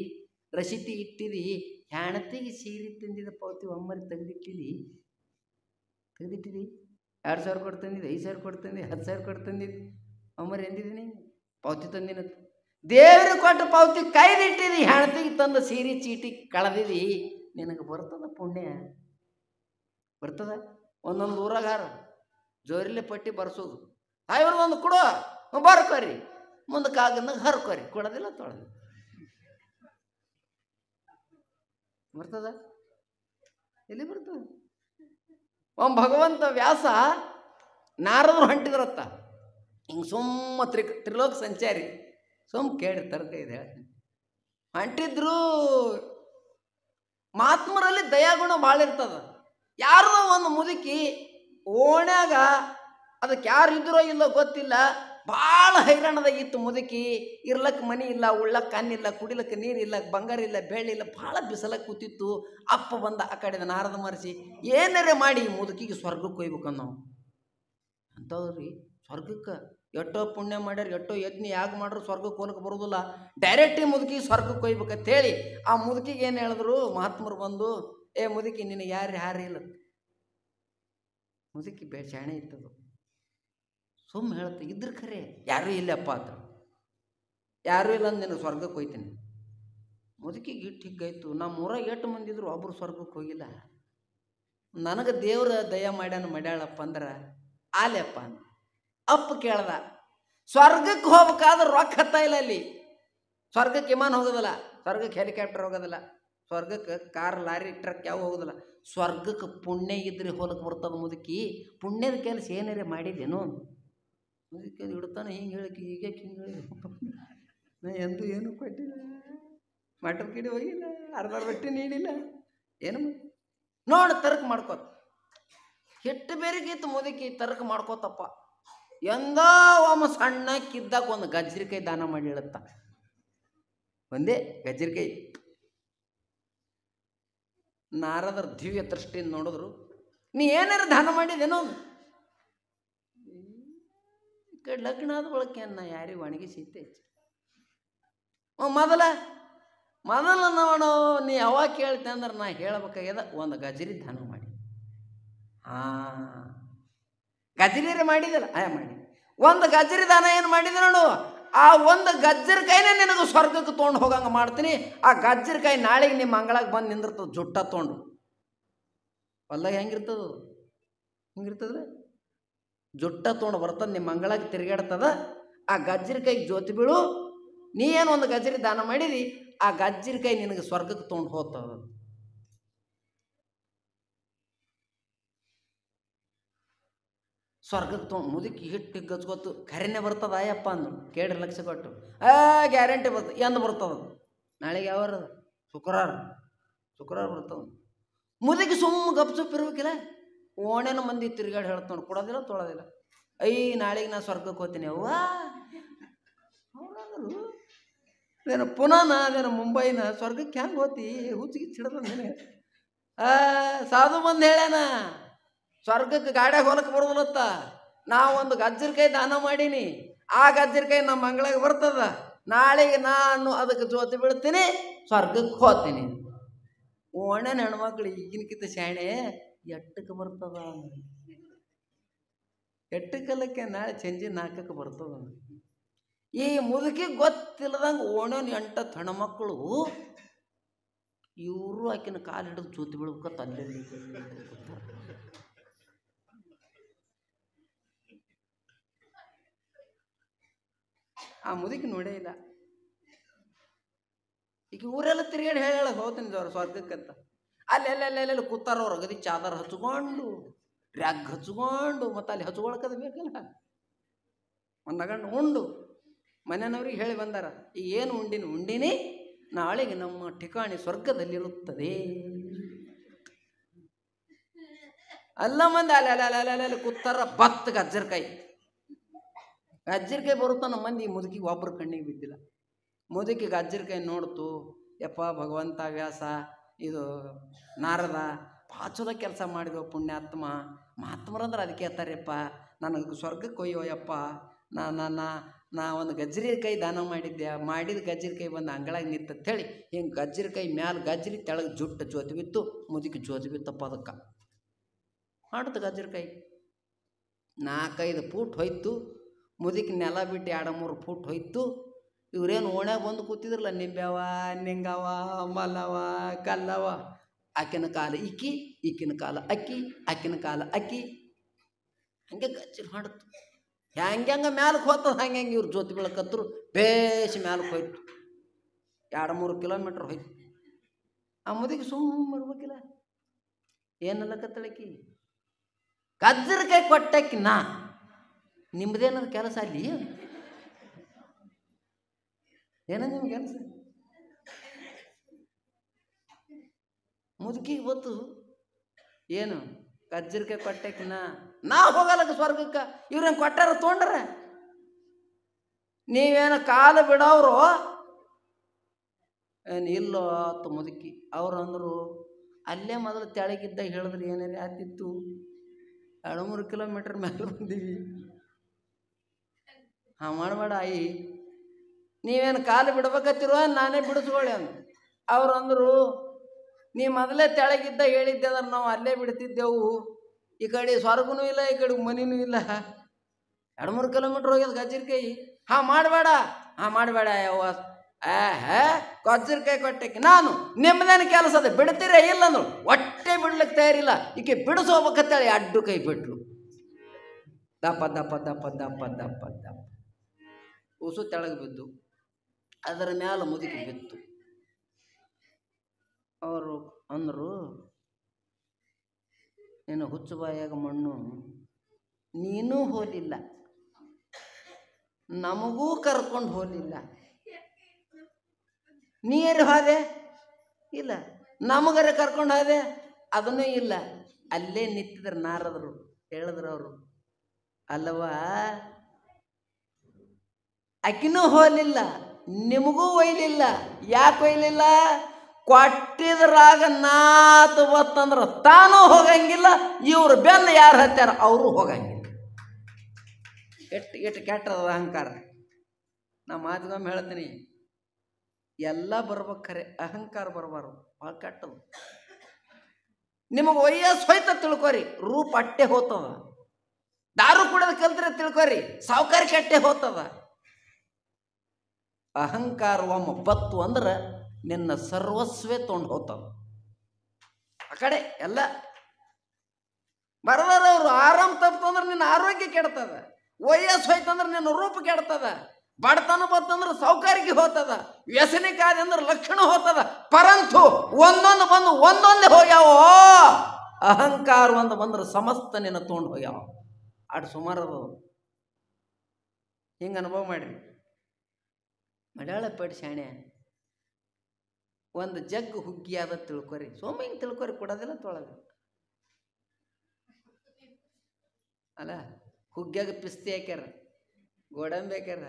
ರಸೀತಿ ಇಟ್ಟಿದಿ, ಹೆಣತಿಗೆ ಸೀರೆ ತಂದಿದ್ದ ಪೌತಿ ಒಮ್ಮರಿ ತೆಗೆದಿಟ್ಟಿದಿ 2000 ಕೊಟ್ಟು ತಂದಿದ್ದು, 5000 ಕೊಟ್ಟು ತಂದಿದ್ದು, 10,000 ಕೊಟ್ಟು ತಂದಿದ್ದು, ಒಮ್ಮರಿ ಎಂದಿದ್ದೀನಿ ಪೌತಿ ತಂದಿನ. ದೇವ್ರಿಗೆ ಕೊಟ್ಟು ಪೌತಿ ಕೈದಿಟ್ಟಿದಿ, ಹೆಣತಿಗೆ ತಂದು ಸೀರೆ ಚೀಟಿ ಕಳೆದಿದಿ, ನಿನಗೆ ಬರ್ತದ ಪುಣ್ಯ ಬರ್ತದ. ಒಂದೊಂದು ಊರಾಗ ಜೋರಿಲೆ ಪಟ್ಟಿ ಬರ್ಸೋದು. 1000 ಕೊಡು ಬರ್ಕೋರಿ. ಮುಂದಕ್ಕೆ ಆಗನ್ನಾಗ ಹರ್ಕೋರಿ, ಕೊಡೋದಿಲ್ಲ ತೊಳೆದಿಲ್ಲ. ಬರ್ತದ? ಎಲ್ಲಿ ಬರ್ತದ? ಭಗವಂತ ವ್ಯಾಸ ನಾರದರು ಹೊಂಟಿದ್ರತ್ತ, ಹಿಂಗೆ ಸುಮ್ಮ ತ್ರಿಲೋಕ ಸಂಚಾರಿ ಕೇಳಿ ತರ್ಕ ಇದೆ ಹೇಳ್ತೀನಿ. ಹೊಂಟಿದ್ರು, ಮಹಾತ್ಮರಲ್ಲಿ ದಯಾಗುಣ ಭಾಳ ಇರ್ತದ. ಯಾರ್ದೋ ಒಂದು ಮುದುಕಿ ಓಣ್ಯಾಗ, ಅದಕ್ಕೆ ಯಾರು ಇದ್ರೋ ಇಲ್ಲೋ ಗೊತ್ತಿಲ್ಲ, ಭಾಳ ಹೈರಾಣದಾಗ ಇತ್ತು ಮುದುಕಿ. ಇರ್ಲಕ್ಕೆ ಮನಿ ಇಲ್ಲ, ಉಳ್ಳಕ್ಕೆ ಅನ್ನಿಲ್ಲ, ಕುಡಿಲಕ್ಕೆ ನೀರಿಲ್ಲ, ಬಂಗಾರ ಇಲ್ಲ, ಬೆಳ್ಳಿಲ್ಲ, ಭಾಳ ಬಿಸಲಕ್ಕೆ ಕೂತಿತ್ತು. ಅಪ್ಪ ಬಂದ ಆ ಕಡೆ ನಾರದ ಮರೆಸಿ ಏನಾರೇ ಮಾಡಿ ಈ ಮುದುಕಿಗೆ ಸ್ವರ್ಗಕ್ಕೆ ಒಯ್ಬೇಕಂದು ನಾವು ಅಂಥವ್ರಿ. ಸ್ವರ್ಗಕ್ಕೆ ಎಷ್ಟೋ ಪುಣ್ಯ ಮಾಡ್ಯಾರ, ಎಷ್ಟೋ ಯಜ್ಞ ಯಾಗ ಮಾಡ್ರು ಸ್ವರ್ಗಕ್ಕೆ ಹೋಗಕ್ಕೆ ಬರೋದಿಲ್ಲ. ಡೈರೆಕ್ಟ್ ಈ ಮುದುಕಿಗೆ ಸ್ವರ್ಗಕ್ಕೆ ಒಯ್ಬೇಕಂತ ಹೇಳಿ ಆ ಮುದುಕಿಗೆ ಏನು ಹೇಳಿದ್ರು ಮಹಾತ್ಮರು ಬಂದು, ಏ ಮುದುಕಿ ನಿನಗೆ ಯಾರು ಇಲ್ಲ. ಮುದುಕಿ ಶಾಣೆ ಇತ್ತದು, ಸುಮ್ಮ ಹೇಳ್ತೆ, ಇದ್ರ ಖರೆ ಯಾರೂ ಇಲ್ಲಪ್ಪ ಅಂತ. ಯಾರೂ ಇಲ್ಲ ಅಂದು ನಿನಗೆ ಸ್ವರ್ಗಕ್ಕೆ ಹೋಯ್ತೀನಿ. ಮುದುಕಿಗೆ ಇಟ್ಟು ಹಿಗ್ಗಾಯ್ತು. ನಮ್ಮ ಊರಾಗ 8 ಮಂದಿ ಇದ್ರು, ಒಬ್ಬರು ಸ್ವರ್ಗಕ್ಕೆ ಹೋಗಿಲ್ಲ. ನನಗೆ ದೇವ್ರ ದಯ ಮಾಡ್ಯಾಳಪ್ಪ ಅಂದ್ರೆ ಆಲೆಪ್ಪ ಅಂತ. ಅಪ್ಪ ಕೇಳ್ದ, ಸ್ವರ್ಗಕ್ಕೆ ಹೋಗ್ಬೇಕಾದ್ರೆ ರೊಕ್ಕ ಹತ್ತ ಇಲ್ಲ. ಅಲ್ಲಿ ಸ್ವರ್ಗಕ್ಕೆ ವಿಮಾನ ಹೋಗೋದಿಲ್ಲ, ಸ್ವರ್ಗಕ್ಕೆ ಹೆಲಿಕಾಪ್ಟರ್ ಹೋಗೋದಿಲ್ಲ, ಸ್ವರ್ಗಕ್ಕೆ ಕಾರ್ ಲಾರಿ ಟ್ರಕ್ ಯಾವ ಹೋಗೋದಿಲ್ಲ. ಸ್ವರ್ಗಕ್ಕೆ ಪುಣ್ಯ ಇದ್ರೆ ಹೊಲಕ್ಕೆ ಬರ್ತದ. ಮುದುಕಿ ಪುಣ್ಯದ ಕೆಲಸ ಏನಾರೇ ಮಾಡಿದ್ದೇನು? ಮುದುಕಿ ಇಡ್ತಾನೆ ಹಿಂಗೆ ಹೇಳಕ್ಕೆ, ಈಗ ಹಿಂಗೆ ಹೇಳಿ ನಾ ಎಂದೂ ಏನೂ ಕೊಟ್ಟಿಲ್ಲ, ಮಟದ ಕಿಡಿ ಹೋಗಿಲ್ಲ, ಅರ್ಧ ರೊಟ್ಟಿ ನೀಡಿಲ್ಲ, ಏನು ನೋಡಿ ತರ್ಕ ಮಾಡ್ಕೋತ. ಎಷ್ಟು ಬೇರೆಗಿತ್ತು ಮುದುಕಿ ತರ್ಕ ಮಾಡ್ಕೋತಪ್ಪ. ಎಂದೋ ಒಮ್ಮ ಸಣ್ಣ ಕಿದ್ದಾಗ ಒಂದು ಗಜ್ರಿಕಾಯಿ ದಾನ ಮಾಡಿ ಹೇಳುತ್ತ, ಒಂದೇ ಗಜ್ರಿಕಾಯಿ. ನಾರದರ ದಿವ್ಯ ದೃಷ್ಟಿಯಿಂದ ನೋಡಿದ್ರು, ನೀ ಏನಾರು ದಾನ ಮಾಡಿದೇನೋ? ಈ ಕಡೆ ಲಗ್ನ ಆದ ಬಳಕೆ ಅನ್ನ ಯಾರಿಗೆ ಒಣಗಿಸೈತೆ. ಮೊದಲ ನೋಡು, ನೀ ಯಾವಾಗ ಕೇಳ್ತೆ ಅಂದ್ರೆ ನಾ ಹೇಳ್ಬೇಕಾಗ್ಯದ, ಒಂದು ಗಜ್ರಿ ದಾನ ಮಾಡಿ. ಗಜ್ರಿ ಮಾಡಿದಲ್ಲ, ಮಾಡಿ ಒಂದು ಗಜ್ರಿ ದಾನ ಏನು ಮಾಡಿದ ನೋಡು, ಆ ಒಂದು ಗಜ್ಜರಿಕಾಯಿನೇ ನಿನಗೆ ಸ್ವರ್ಗಕ್ಕೆ ತೊಗೊಂಡು ಹೋಗಂಗೆ ಮಾಡ್ತೀನಿ. ಆ ಗಜ್ಜರಿಕಾಯಿ ನಾಳೆಗೆ ನಿಮ್ಮ ಅಂಗಳಾಗ ಬಂದು ನಿಂದಿರ್ತದೆ, ಜುಟ್ಟ ತೊಗೊಂಡು. ಹೊಲ್ದಾಗ ಹೆಂಗಿರ್ತದ? ಹಿಂಗಿರ್ತದ, ಜುಟ್ಟ ತೊಗೊಂಡು ಬರ್ತದೆ, ನಿಮ್ಮ ಅಂಗಳಾಗ ತಿರುಗಾಡ್ತದ. ಆ ಗಜ್ಜರಿಕಾಯಿ ಜ್ಯೋತಿ ಬೀಳು. ನೀ ಏನು ಒಂದು ಗಜ್ಜರಿ ದಾನ ಮಾಡಿದಿ, ಆ ಗಜ್ಜರಿಕಾಯಿ ನಿನಗೆ ಸ್ವರ್ಗಕ್ಕೆ ತೊಗೊಂಡು ಹೋಗ್ತದ. ಸ್ವರ್ಗಕ್ಕೆ ತೊಗೊಂಡು ಮುದುಕಿ ಹಿಟ್ಟು ಗಚ್ಕೊತು, ಕರೆನೇ ಬರ್ತದ ಆಯಪ್ಪ ಅಂದು ಕೇಳ್ರಿ, ಲಕ್ಷ ಕೊಟ್ಟು. ಗ್ಯಾರಂಟಿ ಬರ್ತದೆ. ಎಂದು ಬರ್ತದ? ನಾಳೆಗೆ ಯಾವಾರ? ಶುಕ್ರವಾರ ಬರ್ತದ. ಮುದುಕಿ ಸುಮ್ಮ ಗಪ್ಸುಪ್ ಇರ್ಬೇಕಿಲ್ಲ. ಓಣೆನ ಮಂದಿ ತಿರುಗಾಡಿ ಹೇಳ್ತಾನೆ, ಕೊಡೋದಿಲ್ಲ ತೊಳೋದಿಲ್ಲ. ನಾಳೆಗೆ ನಾ ಸ್ವರ್ಗಕ್ಕೆ ಹೋಗ್ತೀನಿ. ಅವ್ವ ಅದೇನು ಪುನಾನ, ಅದೇನು ಮುಂಬೈನ, ಸ್ವರ್ಗಕ್ಕೆ ಹೆಂಗೆ ಹೋತಿ? ಹುಚ್ಚಿಗೆ ಚಿಡದ ನೀನು. ಸಾಧು ಬಂದು ಹೇಳ್ಯಾನ, ಸ್ವರ್ಗಕ್ಕೆ ಗಾಡ್ಯಾಗ ಹೊಲಕ್ಕೆ ಬರೋದಿಲ್ಲತ್ತ. ನಾವು ಒಂದು ಗಜ್ಜರಿಕಾಯಿ ದಾನ ಮಾಡೀನಿ, ಆ ಗಜ್ಜರಿಕಾಯಿ ನಮ್ಮ ಅಂಗಳಾಗ ಬರ್ತದ. ನಾಳೆಗೆ ನಾನು ಅದಕ್ಕೆ ಜ್ಯೋತಿ ಬೀಳ್ತೀನಿ, ಸ್ವರ್ಗಕ್ಕೆ ಹೋಗ್ತೀನಿ. ಓಣೆನ ಹೆಣ್ಮಕ್ಳು ಈಗಿನಕ್ಕಿಂತ ಶಾಣೆ. ಎಟ್ಟಕ್ಕೆ ಬರ್ತದ? ಎಟ್ಟಕ್ಕಲ್ಲಕ್ಕೆ ನಾಳೆ ಸಂಜೆ 4ಕ್ಕೆ ಬರ್ತದ. ಈ ಮುದುಕಿ ಗೊತ್ತಿಲ್ಲದಂಗೆ ಓಣೆನ 8 ಹೆಣ್ಮಕ್ಳು ಇವರು ಆಕಿನ ಕಾಲು ಹಿಡಿದು ಜ್ಯೋತಿ ಬೀಳ್ಬೇಕತ್ತ ಅಲ್ಲಿ. ಆ ಮುದುಕಿ ನೋಡೇ ಇಲ್ಲ. ಈಗ ಊರೆಲ್ಲ ತಿರುಗಾಡಿ ಹೇಳ ಹೋಗ್ತೀನಿ ಸ್ವರ್ಗಕ್ಕಂತ. ಅಲ್ಲೆಲ್ಲ ಕೂತಾರವ್ರು ಅಗದಿ ಚಾದರ್ ಹಚ್ಕೊಂಡು, ರ್ಯಾಗ್ ಹಚ್ಕೊಂಡು, ಮತ್ತು ಅಲ್ಲಿ ಹಚ್ಕೊಳಕದ ಬೇಕಲ್ಲ. ಒಂದು ನಗಂಡು ಉಂಡು ಮನೆಯವ್ರಿಗೆ ಹೇಳಿ ಬಂದಾರ, ಈಗ ಏನು ಉಂಡಿನಿ, ನಾಳೆಗೆ ನಮ್ಮ ಠಿಕಾಣಿ ಸ್ವರ್ಗದಲ್ಲಿರುತ್ತದೆ. ಅಲ್ಲ ಮಂದಿ ಅಲ್ಲಿ ಕೂತಾರ. ಬತ್ ಗಜ್ಜರಿಕಾಯಿ ಬರುತ್ತ. ನಮ್ಮ ಮಂದಿ ಮುದುಕಿಗೆ ಒಬ್ಬರು ಕಣ್ಣಿಗೆ ಬಿದ್ದಿಲ್ಲ. ಮುದುಕಿ ಗಜ್ಜರಿಕಾಯಿ ನೋಡ್ತು, ಯಪ್ಪ ಭಗವಂತ ವ್ಯಾಸ, ಇದು ನಾರದ ಭಾಳ ಚಲೋ ಕೆಲಸ ಮಾಡಿದವ ಪುಣ್ಯಾತ್ಮ. ಮಹಾತ್ಮರಂದ್ರೆ ಅದಕ್ಕೆ ಹೇಳ್ತಾರಪ್ಪ, ನನಗೆ ಸ್ವರ್ಗಕ್ಕೆ ಒಯ್ಯೋಯಪ್ಪ. ನಾ ಒಂದು ಗಜ್ಜರಿಕಾಯಿ ದಾನ ಮಾಡಿದ್ದೆ, ಮಾಡಿದ ಗಜ್ಜರಿಕಾಯಿ ಬಂದು ಅಂಗಳಾಗ ನಿಂತಂತೇಳಿ ಹಿಂಗೆ ಗಜ್ಜರಿಕಾಯಿ ಮ್ಯಾಲೆ ಗಜ್ಜರಿ ತೆಳಗೆ ಜುಟ್ಟು ಜ್ಯೋತಿ ಬಿತ್ತು. ಮುದುಕಿ ಜ್ಯೋತಿ ಬಿತ್ತಪ್ಪ. ಅದಕ್ಕೆ ಮಾಡುತ್ತೆ ಗಜ್ಜರಿಕಾಯಿ 4-5 ಫೂಟ್ ಹೋಯ್ತು. ಮುದುಕಿ ನೆಲ ಬಿಟ್ಟು 2-3 ಫೂಟ್ ಹೋಯ್ತು. ಇವ್ರೇನು ಓಣ್ಯಾಗ ಬಂದು ಕೂತಿದ್ರಲ್ಲ, ನಿಂಬೆವ, ನಿಂಗವ, ಮಲ್ಲವ, ಕಲ್ಲವ. ಆಕಿನ ಕಾಲ ಈಕಿನ ಕಾಲ ಅಕ್ಕಿ, ಆಕಿನ ಕಾಲ ಅಕ್ಕಿ, ಹಂಗೆ ಗಜ್ಜರಿ ಮಾಡುತ್ತೆ. ಹೆಂಗೆ ಮ್ಯಾಲಕ್ಕೆ ಹೋಗ್ತದೆ ಹಂಗೆ ಇವ್ರ ಜೊತೆ ಬೀಳಕತ್ರು ಬೇಸಿ ಮ್ಯಾಲಕ್ಕೆ ಹೋಯ್ತು 2-3 ಕಿಲೋಮೀಟ್ರ್ ಹೋಯ್ತು. ಆ ಮುದಿಗೆ ಸುಮ್ಮ ಇರ್ಬೇಕಿಲ್ಲ, ಏನಲ್ಲಕತ್ತಳಕಿ ಕಜ್ಜರಕಾಯಿ ಕೊಟ್ಟಕ್ಕಿ ನಾ ನಿಮ್ದೇನದ ಕೆಲಸ ಅಲ್ಲಿ ಏನ ನಿಮ್ಮ ಕೆಲಸ? ಮುದುಕಿಗೆ ಗೊತ್ತು ಏನು ಕಜ್ಜರಕಾಯಿ ಕೊಟ್ಟಕ್ಕಿ ನಾ ಹೋಗಲ್ಲ ಸ್ವರ್ಗಕ್ಕೆ. ಇವ್ರೇನು ಕೊಟ್ಟಾರ ತೊಗೊಂಡ್ರ? ನೀವೇನು ಕಾಲು ಬಿಡೋರು ಏನು ಇಲ್ಲೋ ಆತು ಮುದುಕಿ. ಅವ್ರು ಅಂದರು ಅಲ್ಲೇ ಮೊದಲು ತೆಳಗಿದ್ದ ಹೇಳಿದ್ರೆ ಏನಾರ ಆತಿತ್ತು, 2-3 ಕಿಲೋಮೀಟ್ರ್ ಮೇಲೆ ಬಂದೀವಿ. ಹಾಂ ಮಾಡಬೇಡ ಆಯಿ, ನೀವೇನು ಕಾಲು ಬಿಡ್ಬೇಕತ್ತಿರೋ ನಾನೇ ಬಿಡಿಸ್ಕೊಳ್ಳಿ ಅಂದ. ಅವ್ರು ಅಂದರು ನೀ ಮೊದಲೇ ತೆಳಗಿದ್ದ ಹೇಳಿದ್ದೆ ಅಂದ್ರೆ ನಾವು ಅಲ್ಲೇ ಬಿಡ್ತಿದ್ದೆವು, ಈ ಕಡೆ ಸ್ವರ್ಗನೂ ಇಲ್ಲ ಈ ಕಡೆ ಮನಿನೂ ಇಲ್ಲ, 2-3 ಕಿಲೋಮೀಟ್ರ್ ಹೋಗ್ಯದ ಕಜ್ಜರಕಾಯಿ. ಹಾಂ ಮಾಡಬೇಡ ಯವ್ವ ಕಜ್ಜರಕಾಯಿ ಕೊಟ್ಟಕ್ಕೆ ನಾನು ನಿಮ್ಮದೇನು ಕೆಲಸ ಅದ ಬಿಡ್ತೀರ ಇಲ್ಲ ಅಂದ್ರು. ಹೊಟ್ಟೆ ಬಿಡ್ಲಿಕ್ಕೆ ತಯಾರಿಲ್ಲ, ಈಕೆ ಬಿಡಿಸೋಬೇಕಂತೇಳಿ ಅಡ್ಡು ಕೈ ಬಿಟ್ಲು. ದಪ್ಪ ದಪ್ಪ ದಪ್ಪ ದಪ್ಪ ದಪ್ಪ ದಪ್ಪ ಉಸು ತೆಳಗೆ ಬಿದ್ದು ಅದರ ಮ್ಯಾಲ ಮುದುಕಿ ಬಿತ್ತು. ಅವರು ಅಂದರು ನೀನು ಹುಚ್ಚು ಬಾಯಾಗ ಮಣ್ಣು, ನೀನೂ ಹೋಲಿಲ್ಲ, ನಮಗೂ ಕರ್ಕೊಂಡು ಹೋಲಿಲ್ಲ, ನೀರು ಹೋದೆ ಇಲ್ಲ, ನಮಗರೆ ಕರ್ಕೊಂಡು ಹೋದೆ ಅದನ್ನೂ ಇಲ್ಲ. ಅಲ್ಲೇ ನಿಂತಿದ್ರು ನಾರದರು, ಹೇಳಿದ್ರು ಅವರು ಅಲ್ಲವಾ ಆಕಿನೂ ಹೋಲಿಲ್ಲ ನಿಮಗೂ ಒಯ್ಲಿಲ್ಲ. ಯಾಕೆ ಒಯ್ಲಿಲ್ಲ? ಕೊಟ್ಟಿದ್ರಾಗ ನಾತು ಬತ್ತಂದ್ರೆ ತಾನೂ ಹೋಗಂಗಿಲ್ಲ, ಇವ್ರು ಬೆನ್ನು ಯಾರು ಹತ್ಯಾರ ಅವರು ಹೋಗಂಗಿಲ್ಲ. ಎಷ್ಟು ಕೆಟ್ಟದ ಅಹಂಕಾರ. ನಾ ಮಾತುಗೊಮ್ಮೆ ಹೇಳ್ತೀನಿ, ಎಲ್ಲ ಬರ್ಬೇಕಾರೆ ಅಹಂಕಾರ ಬರಬಾರ್ದು, ಭಾಳ ಕೆಟ್ಟದು. ನಿಮಗೆ ವಯಸ್ಸು ಹೋಯ್ತ ತಿಳ್ಕೊರಿ, ರೂಪ ಅಟ್ಟೆ ಹೋಗ್ತದ. ದಾರು ಕುಡಿದು ಕಲ್ತ್ರೆ ತಿಳ್ಕೊರಿ, ಸಾವುಕಾರಿಕೆ ಅಟ್ಟೆ ಹೋಗ್ತದ. ಅಹಂಕಾರ ಒಮ್ಮ ಬತ್ತು ಅಂದ್ರೆ ನಿನ್ನ ಸರ್ವಸ್ವೇ ತೊಗೊಂಡು ಹೋಗ್ತದ. ಆ ಕಡೆ ಎಲ್ಲ ಬರದವ್ರು ಆರಾಮ ತಪ್ಪಂದ್ರೆ ನಿನ್ನ ಆರೋಗ್ಯ ಕೆಡ್ತದ, ವಯಸ್ಸು ಹೋಯ್ತಂದ್ರೆ ನಿನ್ನ ರೂಪ ಕೆಡ್ತದ, ಬಡತನ ಬತ್ತಂದ್ರೆ ಸೌಕಾರಿಕೆ ಹೋಗ್ತದ, ವ್ಯಸನಿಕಾದ ಅಂದ್ರೆ ಲಕ್ಷಣ ಹೋಗ್ತದ. ಪರಂತು ಒಂದೊಂದು ಬಂದು ಒಂದೊಂದೇ ಹೋಗ್ಯಾವೋ. ಅಹಂಕಾರ ಒಂದು ಬಂದ್ರೆ ಸಮಸ್ತ ನಿನ್ನ ತೊಗೊಂಡು ಹೋಗ್ಯಾವ. ಅಡು ಸುಮಾರು ಹಿಂಗೆ ಅನುಭವ ಮಾಡಿರಿ. ಮಡ್ಯಾಳ ಪಡಿ ಶಾಣೆ ಒಂದು ಜಗ್ ಹುಗ್ಗಿ ಆದ ತಿಳ್ಕೊರಿ, ಸೋಮ ಹಿಂಗೆ ತಿಳ್ಕೊರಿ, ಕೊಡೋದಿಲ್ಲ ತೊಳಗ ಅಲ್ಲ. ಹುಗ್ಗ್ಯಾಗ ಪಿಸ್ತಿ ಹಾಕ್ಯಾರ, ಗೋಡಂಬಿ ಹಾಕ್ಯಾರ,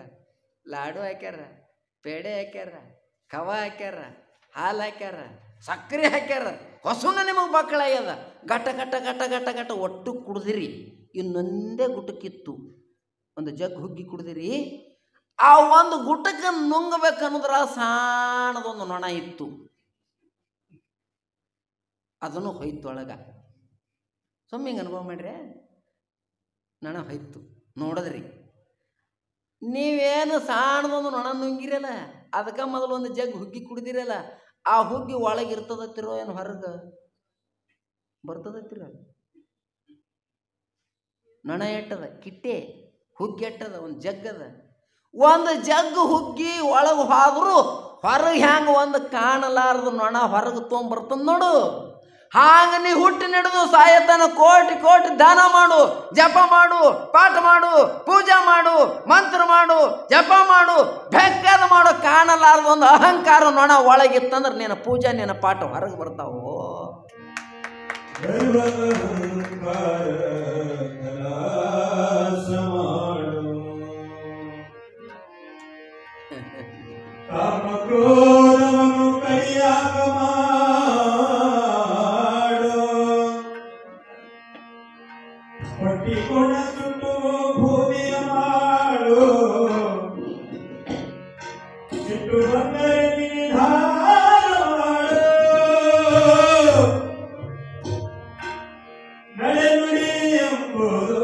ಲಾಡು ಹಾಕ್ಯಾರ, ಪೇಡೆ ಹಾಕ್ಯಾರ, ಕವ ಹಾಕ್ಯಾರ, ಹಾಲು ಹಾಕ್ಯಾರ, ಸಕ್ಕರೆ ಹಾಕ್ಯಾರ. ಹೊಸನ ನಿಮಗೆ ಮಕ್ಕಳಾಗ್ಯದ. ಗಟ್ಟ ಗಟ್ಟ ಗಟ್ಟ ಗಟ್ಟ ಗಟ್ಟ ಒಟ್ಟು ಕುಡ್ದಿರಿ. ಇನ್ನೊಂದೇ ಗುಟಕ್ಕಿತ್ತು, ಒಂದು ಜಗ್ ಹುಗ್ಗಿ ಕುಡ್ದಿರಿ. ಆ ಒಂದು ಗುಟಕ್ಕೆ ನುಂಗಬೇಕನ್ನೋದ್ರ ಸಾಣದೊಂದು ನೊಣ ಇತ್ತು, ಅದನ್ನು ಹೋಯ್ತು ಒಳಗ. ಸುಮ್ಮನೆ ಹಿಂಗೆ ಅನುಭವ ಮಾಡ್ರಿ, ನೊಣ ಹೋಯ್ತು. ನೋಡಿದ್ರಿ ನೀವೇನು ಸಾಣದೊಂದು ನೊಣ ನುಂಗಿರಲ್ಲ, ಅದಕ್ಕೆ ಮೊದಲು ಒಂದು ಜಗ್ ಹುಗ್ಗಿ ಕುಡ್ದಿರಲ್ಲ, ಆ ಹುಗ್ಗಿ ಒಳಗಿರ್ತದತ್ತಿರೋ ಏನು ಹೊರಗೆ ಬರ್ತದತ್ತಿರ? ನೊಣ ಎಟ್ಟದ, ಕಿಟ್ಟೆ ಹುಗ್ಗಿ ಎಟ್ಟದ, ಒಂದು ಜಗ್ಗದ. ಒಂದು ಜಗ್ಗು ಹುಗ್ಗಿ ಒಳಗೆ ಹೋದ್ರು ಹೊರಗೆ ಹ್ಯಾಂಗ ಒಂದು ಕಾಣಲಾರ್ದು ನೊಣ ಹೊರಗೆ ತೊಗೊಂಬರ್ತದ ನೋಡು. ಹಾಗ ನೀ ಹುಟ್ಟಿ ನಡೆದು ಸಾಯತನ ಕೋಟಿ ಕೋಟಿ ದಾನ ಮಾಡು, ಜಪ ಮಾಡು, ಪಾಠ ಮಾಡು, ಪೂಜೆ ಮಾಡು, ಮಂತ್ರ ಮಾಡು, ಜಪ ಮಾಡು, ಬೇಕಾದ ಮಾಡು, ಕಾಣಲಾರ್ದು ಒಂದು ಅಹಂಕಾರ ನೊಣ ಒಳಗಿತ್ತಂದ್ರೆ ನಿನ್ನ ಪೂಜೆ ನಿನ್ನ ಪಾಠ ಹೊರಗೆ ಬರ್ತಾವೋ. ಕಾಮಕ್ರೋಧವನ್ನು ಕಡಿಯಾಗ ಮಾಡು, ಹೊಟ್ಟಿಕೊಂಡ ಸುಟ್ಟು ಭೂಮಿಯ ಮಾಡು, ಸಿಟ್ಟು ಬಂದರೆ ನಿಧಾನ ಮಾಡು, ನಡೆನುಡಿ ಎಂಬುದು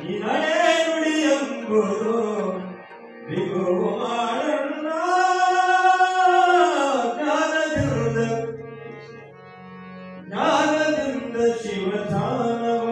ಈ ನಡೆನುಡಿ ಎಂಬುದು ಬಿಗುವು ಮಾಡಣ್ಣ. ಜ್ಞಾನದಿಂದ ಶಿವ ಧ್ಯಾನವ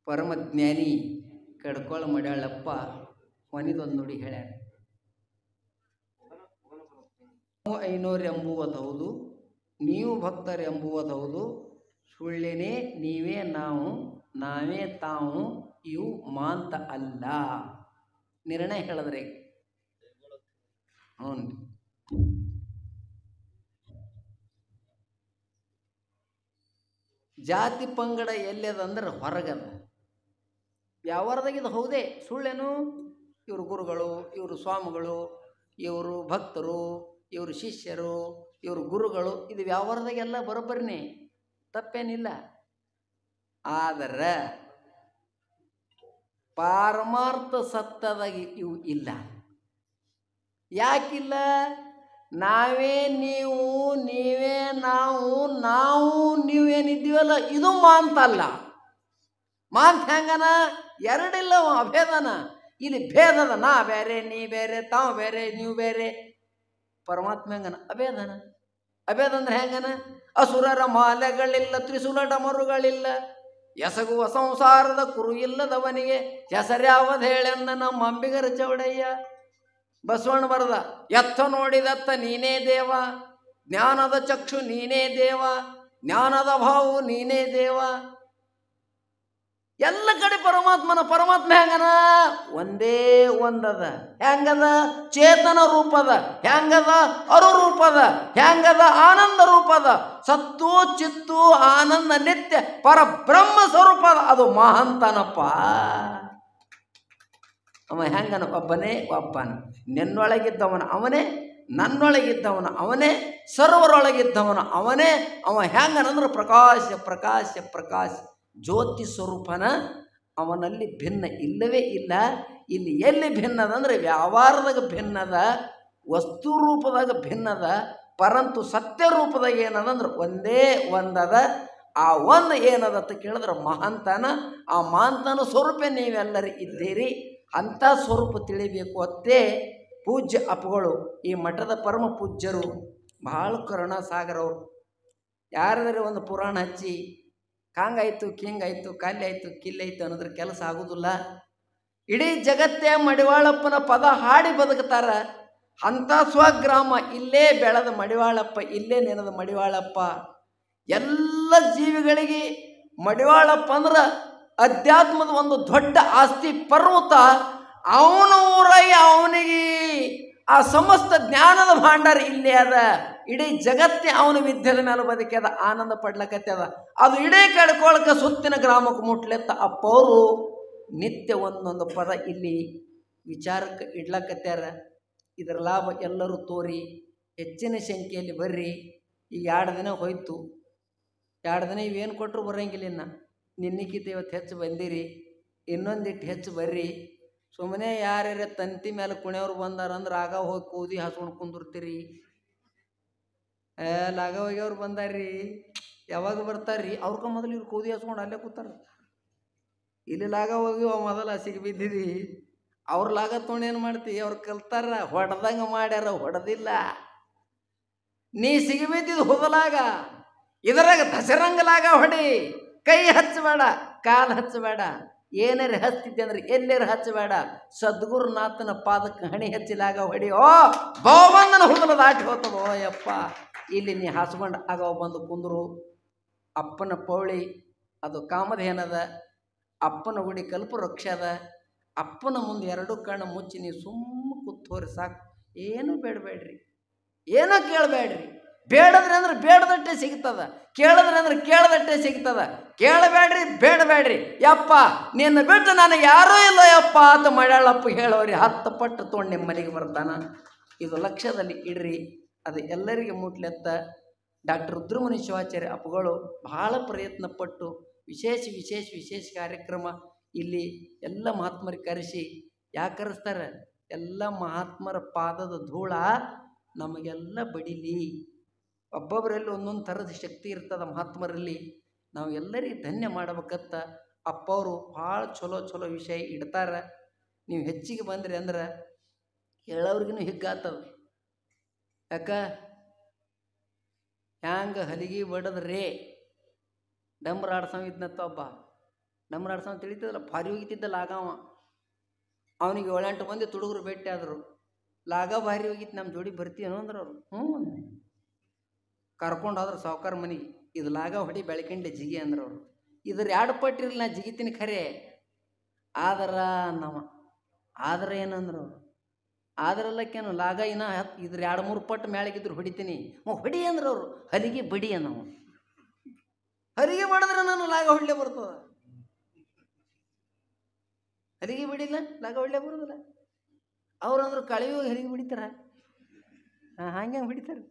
ಪರಮಜ್ಞಾನಿ ಕಡ್ಕೊಳ ಮಾಡ್ಯಾಳಪ್ಪ ಕೊನೆದೊಂದು ನುಡಿ ಹೇಳ್ಯಾರ. 500 ಎಂಬುವುದೌದು, ನೀವು ಭಕ್ತರೆಂಬುವುದೌದು, ಸುಳ್ಳೆನೇ ನೀವೇ ನಾವು, ನಾವೇ ತಾವು, ಇವು ಮಾಂತ ಅಲ್ಲ. ನಿರ್ಣಯ ಹೇಳಿದ್ರೆ ಹ್ಞೂ. ಜಾತಿ ಪಂಗಡ ಎಲ್ಲದಂದ್ರೆ ಹೊರಗದ, ವ್ಯವಹಾರದಾಗಿದ್ದು ಹೌದೇ, ಸುಳ್ಳೇನು? ಇವರು ಗುರುಗಳು, ಇವರು ಸ್ವಾಮಿಗಳು, ಇವರು ಭಕ್ತರು, ಇವರು ಶಿಷ್ಯರು, ಇವರು ಗುರುಗಳು, ಇದು ವ್ಯವಹಾರದಾಗೆಲ್ಲ ಬರೋಬ್ಬರಿನೇ, ತಪ್ಪೇನಿಲ್ಲ. ಆದರೆ ಪಾರಮಾರ್ಥ ಸತ್ತದಾಗ ಇವು ಇಲ್ಲ. ಯಾಕಿಲ್ಲ? ನಾವೇ ನೀವು, ನೀವೇ ನಾವು, ನಾವು ನೀವೇನಿದ್ದೀವಲ್ಲ ಇದು ಮಾಂತ ಅಲ್ಲ. ಮಾಂತ ಹೆಂಗನ? ಎರಡಿಲ್ಲ, ಅಭೇದನ. ಇಲ್ಲಿ ಭೇದದ, ನಾ ಬೇರೆ ನೀ ಬೇರೆ, ತಾವು ಬೇರೆ ನೀವು ಬೇರೆ. ಪರಮಾತ್ಮ ಹೆಂಗನ? ಅಭೇದನ. ಅಭೇದ ಅಂದ್ರೆ ಹೆಂಗನ? ಅಸುರರ ಮಾಲೆಗಳಿಲ್ಲ, ತ್ರಿಶೂಲ ಡಮರುಗಳಿಲ್ಲ, ಎಸಗುವ ಸಂಸಾರದ ಕುರು ಇಲ್ಲದವನಿಗೆ ಹೆಸರ್ಯಾವದ ಹೇಳೆಂದ ನಮ್ಮ ಅಂಬಿಗರ ಚೌಡಯ್ಯ. ಬಸವಣ್ಣ ಬರದ, ಎತ್ತ ನೋಡಿದತ್ತ ನೀನೇ ದೇವ, ಜ್ಞಾನದ ಚಕ್ಷು ನೀನೇ ದೇವ, ಜ್ಞಾನದ ಭಾವು ನೀನೇ ದೇವ. ಎಲ್ಲ ಕಡೆ ಪರಮಾತ್ಮನ. ಪರಮಾತ್ಮ ಹೆಂಗನ? ಒಂದೇ ಒಂದದ. ಹೆಂಗದ? ಚೇತನ ರೂಪದ. ಹೆಂಗದ? ಅರುರೂಪದ. ಹೆಂಗದ? ಆನಂದ ರೂಪದ. ಸತ್ತು ಚಿತ್ತು ಆನಂದ ನಿತ್ಯ ಪರಬ್ರಹ್ಮ ಸ್ವರೂಪದ. ಅದು ಮಹಂತನಪ್ಪ. ಅವ ಹೆಂಗನ? ಒಬ್ಬನೇ ಒಬ್ಬನ. ನಿನ್ನೊಳಗಿದ್ದವನ ಅವನೇ, ನನ್ನೊಳಗಿದ್ದವನ ಅವನೇ, ಸರ್ವರೊಳಗಿದ್ದವನ ಅವನೇ. ಅವ ಹೆಂಗನಂದ್ರೆ ಪ್ರಕಾಶ ಪ್ರಕಾಶ ಪ್ರಕಾಶ ಜ್ಯೋತಿ ಸ್ವರೂಪನ. ಅವನಲ್ಲಿ ಭಿನ್ನ ಇಲ್ಲವೇ ಇಲ್ಲ. ಇಲ್ಲಿ ಎಲ್ಲಿ ಭಿನ್ನದಂದ್ರೆ ವ್ಯವಹಾರದಾಗ ಭಿನ್ನದ, ವಸ್ತು ರೂಪದಾಗ ಭಿನ್ನದ, ಪರಂತು ಸತ್ಯ ರೂಪದಾಗ ಏನದಂದ್ರೆ ಒಂದೇ ಒಂದದ. ಆ ಒಂದು ಏನದತ್ತ ಕೇಳಿದ್ರೆ ಮಹಂತನ. ಆ ಮಹಂತನ ಸ್ವರೂಪ ನೀವೆಲ್ಲರೂ ಇದ್ದೀರಿ. ಅಂಥ ಸ್ವರೂಪ ತಿಳಿಬೇಕು ಅತ್ತೇ ಪೂಜ್ಯ ಅಪ್ಪಗಳು, ಈ ಮಠದ ಪರಮ ಪೂಜ್ಯರು, ಭಾಳ ಕರುಣಾಸಾಗರವರು. ಯಾರಾದ್ರೆ ಒಂದು ಪುರಾಣ ಹಚ್ಚಿ ಕಾಂಗಾಯ್ತು ಕಿಂಗಾಯ್ತು ಕಾಲ್ಯಾಯ್ತು ಕಿಲ್ಲಾಯ್ತು ಅನ್ನೋದ್ರ ಕೆಲಸ ಆಗೋದಿಲ್ಲ. ಇಡೀ ಜಗತ್ತೇ ಮಡಿವಾಳಪ್ಪನ ಪದ ಹಾಡಿ ಬದುಕ್ತಾರ. ಅಂಥ ಸ್ವಗ್ರಾಮ ಇಲ್ಲೇ ಬೆಳೆದ ಮಡಿವಾಳಪ್ಪ, ಇಲ್ಲೇ ನೆನೆದ ಮಡಿವಾಳಪ್ಪ. ಎಲ್ಲ ಜೀವಿಗಳಿಗೆ ಮಡಿವಾಳಪ್ಪ ಅಂದ್ರೆ ಅಧ್ಯಾತ್ಮದ ಒಂದು ದೊಡ್ಡ ಆಸ್ತಿ ಪರ್ವತ. ಅವನ ಊರಾಗಿ ಅವನಿಗೆ ಆ ಸಮಸ್ತ ಜ್ಞಾನದ ಭಾಂಡಾರ ಇಲ್ಲೇ ಅದ. ಇಡೀ ಜಗತ್ತೇ ಅವನ ವಿದ್ಯೆದ ಮೇಲೆ ಬದುಕ್ಯದ, ಆನಂದ ಪಡ್ಲಕತ್ಯದ. ಅದು ಇಡೀ ಕಡ್ಕೊಳಕ ಸುತ್ತಿನ ಗ್ರಾಮಕ್ಕೆ ಮುಟ್ಲೆತ್ತ ಅಪ್ಪವರು ನಿತ್ಯ ಒಂದೊಂದು ಪದ ಇಲ್ಲಿ ವಿಚಾರಕ್ಕೆ ಇಡ್ಲಕತ್ಯಾರ. ಇದರ ಲಾಭ ಎಲ್ಲರೂ ತೋರಿ ಹೆಚ್ಚಿನ ಸಂಖ್ಯೆಯಲ್ಲಿ ಬರ್ರಿ. ಈಗ 2 ದಿನ ಹೋಯ್ತು. 2 ದಿನ ಇವೇನು ಕೊಟ್ಟರು ಬರೋಂಗಿಲ್ಲ. ಇನ್ನು ನಿನ್ನಿಕ್ಕಿದ್ದ ಇವತ್ತು ಹೆಚ್ಚು ಬಂದಿರಿ, ಇನ್ನೊಂದಿಟ್ಟು ಹೆಚ್ಚು ಬರ್ರಿ. ಸುಮ್ಮನೆ ಯಾರ್ಯಾರ ತಂತಿ ಮೇಲೆ ಕುಣಿಯವ್ರು ಬಂದಾರಂದ್ರೆ ಆಗ ಹೋಗಿ ಕೂದಿ ಹಾಸ್ಕೊಂಡು ಕುಂದಿರ್ತೀರಿ. ಲಾಗ ಹೋಗ್ಯವ್ರು ಬಂದಾರ್ರಿ, ಯಾವಾಗ ಬರ್ತಾರ್ರಿ? ಅವ್ರಕ ಮೊದಲು ಇವ್ರು ಕೂದಿ ಹಾಸ್ಕೊಂಡು ಅಲ್ಲೇ ಕೂತಾರ. ಇಲ್ಲಿ ಲಾಗ ಹೋಗಿ ಮೊದಲು ಹಸಿಗೆ ಬಿದ್ದಿರಿ. ಅವ್ರ ಲಾಗ ತೊಗೊಂಡು ಏನು ಮಾಡ್ತೀವಿ? ಅವ್ರು ಕಲ್ತಾರ, ಹೊಡೆದಂಗೆ ಮಾಡ್ಯಾರ, ಹೊಡೆದಿಲ್ಲ. ನೀ ಸಿಗಿ ಬಿದ್ದಿದ್ದು ಹೋದಲಾಗ, ಇದರಾಗ ದಸರಂಗಲಾಗ ಹೊಡಿ. ಕೈ ಹಚ್ಚಬೇಡ, ಕಾಲು ಹಚ್ಚಬೇಡ. ಏನಾರ ಹಚ್ತಿದ್ದೆ ಅಂದ್ರೆ ಎಲ್ಲಾರ ಹಚ್ಚಬೇಡ. ಸದ್ಗುರುನಾಥನ ಪಾದಕ್ಕೆ ಹಣಿ ಹಚ್ಚಿಲಾಗ ಹೊಡಿ. ಓ ಬಹುಬಂಧನ ಹುಡುಗನ ದಾಟಿ ಹೋಗ್ತದ. ಓ ಯಪ್ಪ, ಇಲ್ಲಿ ನೀ ಹಾಸ್ಕೊಂಡು ಆಗ ಬಂದು ಕುಂದರು. ಅಪ್ಪನ ಪೌಳಿ ಅದು ಕಾಮಧೇನದ, ಅಪ್ಪನ ಗುಡಿ ಕಲ್ಪವೃಕ್ಷ ಅದ. ಅಪ್ಪನ ಮುಂದೆ 2 ಕಣ್ಣು ಮುಚ್ಚಿ ನೀವು ಸುಮ್ಮ ಕೂತೋರಿ ಸಾಕು. ಏನೂ ಬೇಡಬೇಡ್ರಿ, ಏನೋ ಕೇಳಬೇಡ್ರಿ. ಬೇಡದ್ರಿ ಅಂದ್ರೆ ಬೇಡದಟ್ಟೆ ಸಿಗ್ತದ, ಕೇಳಿದ್ರಿ ಅಂದ್ರೆ ಕೇಳದಟ್ಟೆ ಸಿಗ್ತದ. ಕೇಳಬೇಡ್ರಿ, ಬೇಡಬೇಡ್ರಿ. ಯಪ್ಪ ನಿನ್ನ ಬಿಟ್ಟು ನನಗೆ ಯಾರೂ ಇಲ್ಲ ಯಪ್ಪ ಅಂತ ಮಾಡ್ಯಾಳಪ್ಪ ಹೇಳೋರಿ 10 ಪಟ್ಟು ತೊಗೊಂಡು ನಿಮ್ಮ ಮನೆಗೆ ಬರ್ತಾನ. ಇದು ಲಕ್ಷ್ಯದಲ್ಲಿ ಇಡ್ರಿ. ಅದು ಎಲ್ಲರಿಗೆ ಮುಟ್ಲೆತ್ತ ಡಾಕ್ಟರ್ ರುದ್ರಮುನಿ ಶಿವಾಚಾರ್ಯ ಅಪ್ಪಗಳು ಭಾಳ ಪ್ರಯತ್ನ ಪಟ್ಟು ವಿಶೇಷ ಕಾರ್ಯಕ್ರಮ ಇಲ್ಲಿ ಎಲ್ಲ ಮಹಾತ್ಮರಿಗೆ ಕರೆಸಿ. ಯಾಕೆ ಕರೆಸ್ತಾರೆ? ಎಲ್ಲ ಮಹಾತ್ಮರ ಪಾದದ ಧೂಳ ನಮಗೆಲ್ಲ ಬಡಿಲಿ. ಒಬ್ಬೊಬ್ಬರಲ್ಲಿ ಒಂದೊಂದು ಥರದ ಶಕ್ತಿ ಇರ್ತದ ಮಹಾತ್ಮರಲ್ಲಿ. ನಾವು ಎಲ್ಲರಿಗೆ ಧನ್ಯ ಮಾಡಬೇಕತ್ತ ಅಪ್ಪವರು ಭಾಳ ಚಲೋ ವಿಷಯ ಇಡ್ತಾರೆ. ನೀವು ಹೆಚ್ಚಿಗೆ ಬಂದ್ರಿ ಅಂದ್ರೆ ಹೇಳೋರಿಗೂ ಹಿಗ್ಗಾತದ. ಯಾಕ ಹ್ಯಾಂಗ ಹಲಿಗೆ ಬಡದ್ರೇ ಡಂಬ್ರ ಆಡ್ಸವಿದ್ನತ್ತ ಒಬ್ಬ. ಡಂಬರ ಆಡ್ಸೋ ತಿಳಿತದಲ್ಲ, ಭಾರಿ ಹೋಗಿತ್ತಿದ್ದ ಲಾಗವ. ಅವನಿಗೆ 7-8 ಮಂದಿ ತುಡುಗರು ಭೇಟಿ ಆದರು. ಲಾಗ ಭಾರಿ ಹೋಗಿತ್ತು, ನಮ್ಮ ಜೋಡಿ ಬರ್ತೀನೋ ಅಂದ್ರೆ ಅವರು ಕರ್ಕೊಂಡು ಹೋದ್ರೆ ಸಾವುಕಾರ ಮನೆಗೆ. ಇದು ಲಾಗ ಹೊಡಿ ಬೆಳಕಂಡೆ ಜಿಗಿ ಅಂದ್ರೆ ಅವರು. ಇದ್ರ 2 ಪಟ್ಟಿರಲಿ ನಾ ಜಿಗಿತೀನಿ ಖರೆ. ಆದ್ರೆ ಏನಂದ್ರು ಅವರು, ಆದ್ರಲ್ಲಕ್ಕೇನು ಲಾಗ ಇನ್ನ ಇದ್ರ 2-3 ಪಟ್ಟು ಮ್ಯಾಳಗಿದ್ರು ಹೊಡಿತೀನಿ. ಹೊಡಿ ಅಂದ್ರೆ ಅವರು ಹಲಿಗೆ ಬಡಿ ಅನ್ನವು. ಹಲಿಗೆ ಬಡಿದ್ರೆ ನಾನು ಲಾಗ ಹೊಡ್ಲೇ ಬರ್ತದ. ಹಲಿಗೆ ಬಿಡಿಲ್ಲ ಲಾಗ ಹೊಡ್ಲೇ ಬರೋದಿಲ್ಲ. ಅವ್ರಂದ್ರು ಕಳೆಯು ಹಲಿಗೆ ಬಿಡಿತಾರ. ಹಂಗೆ ಬಿಡಿತಾರೆ.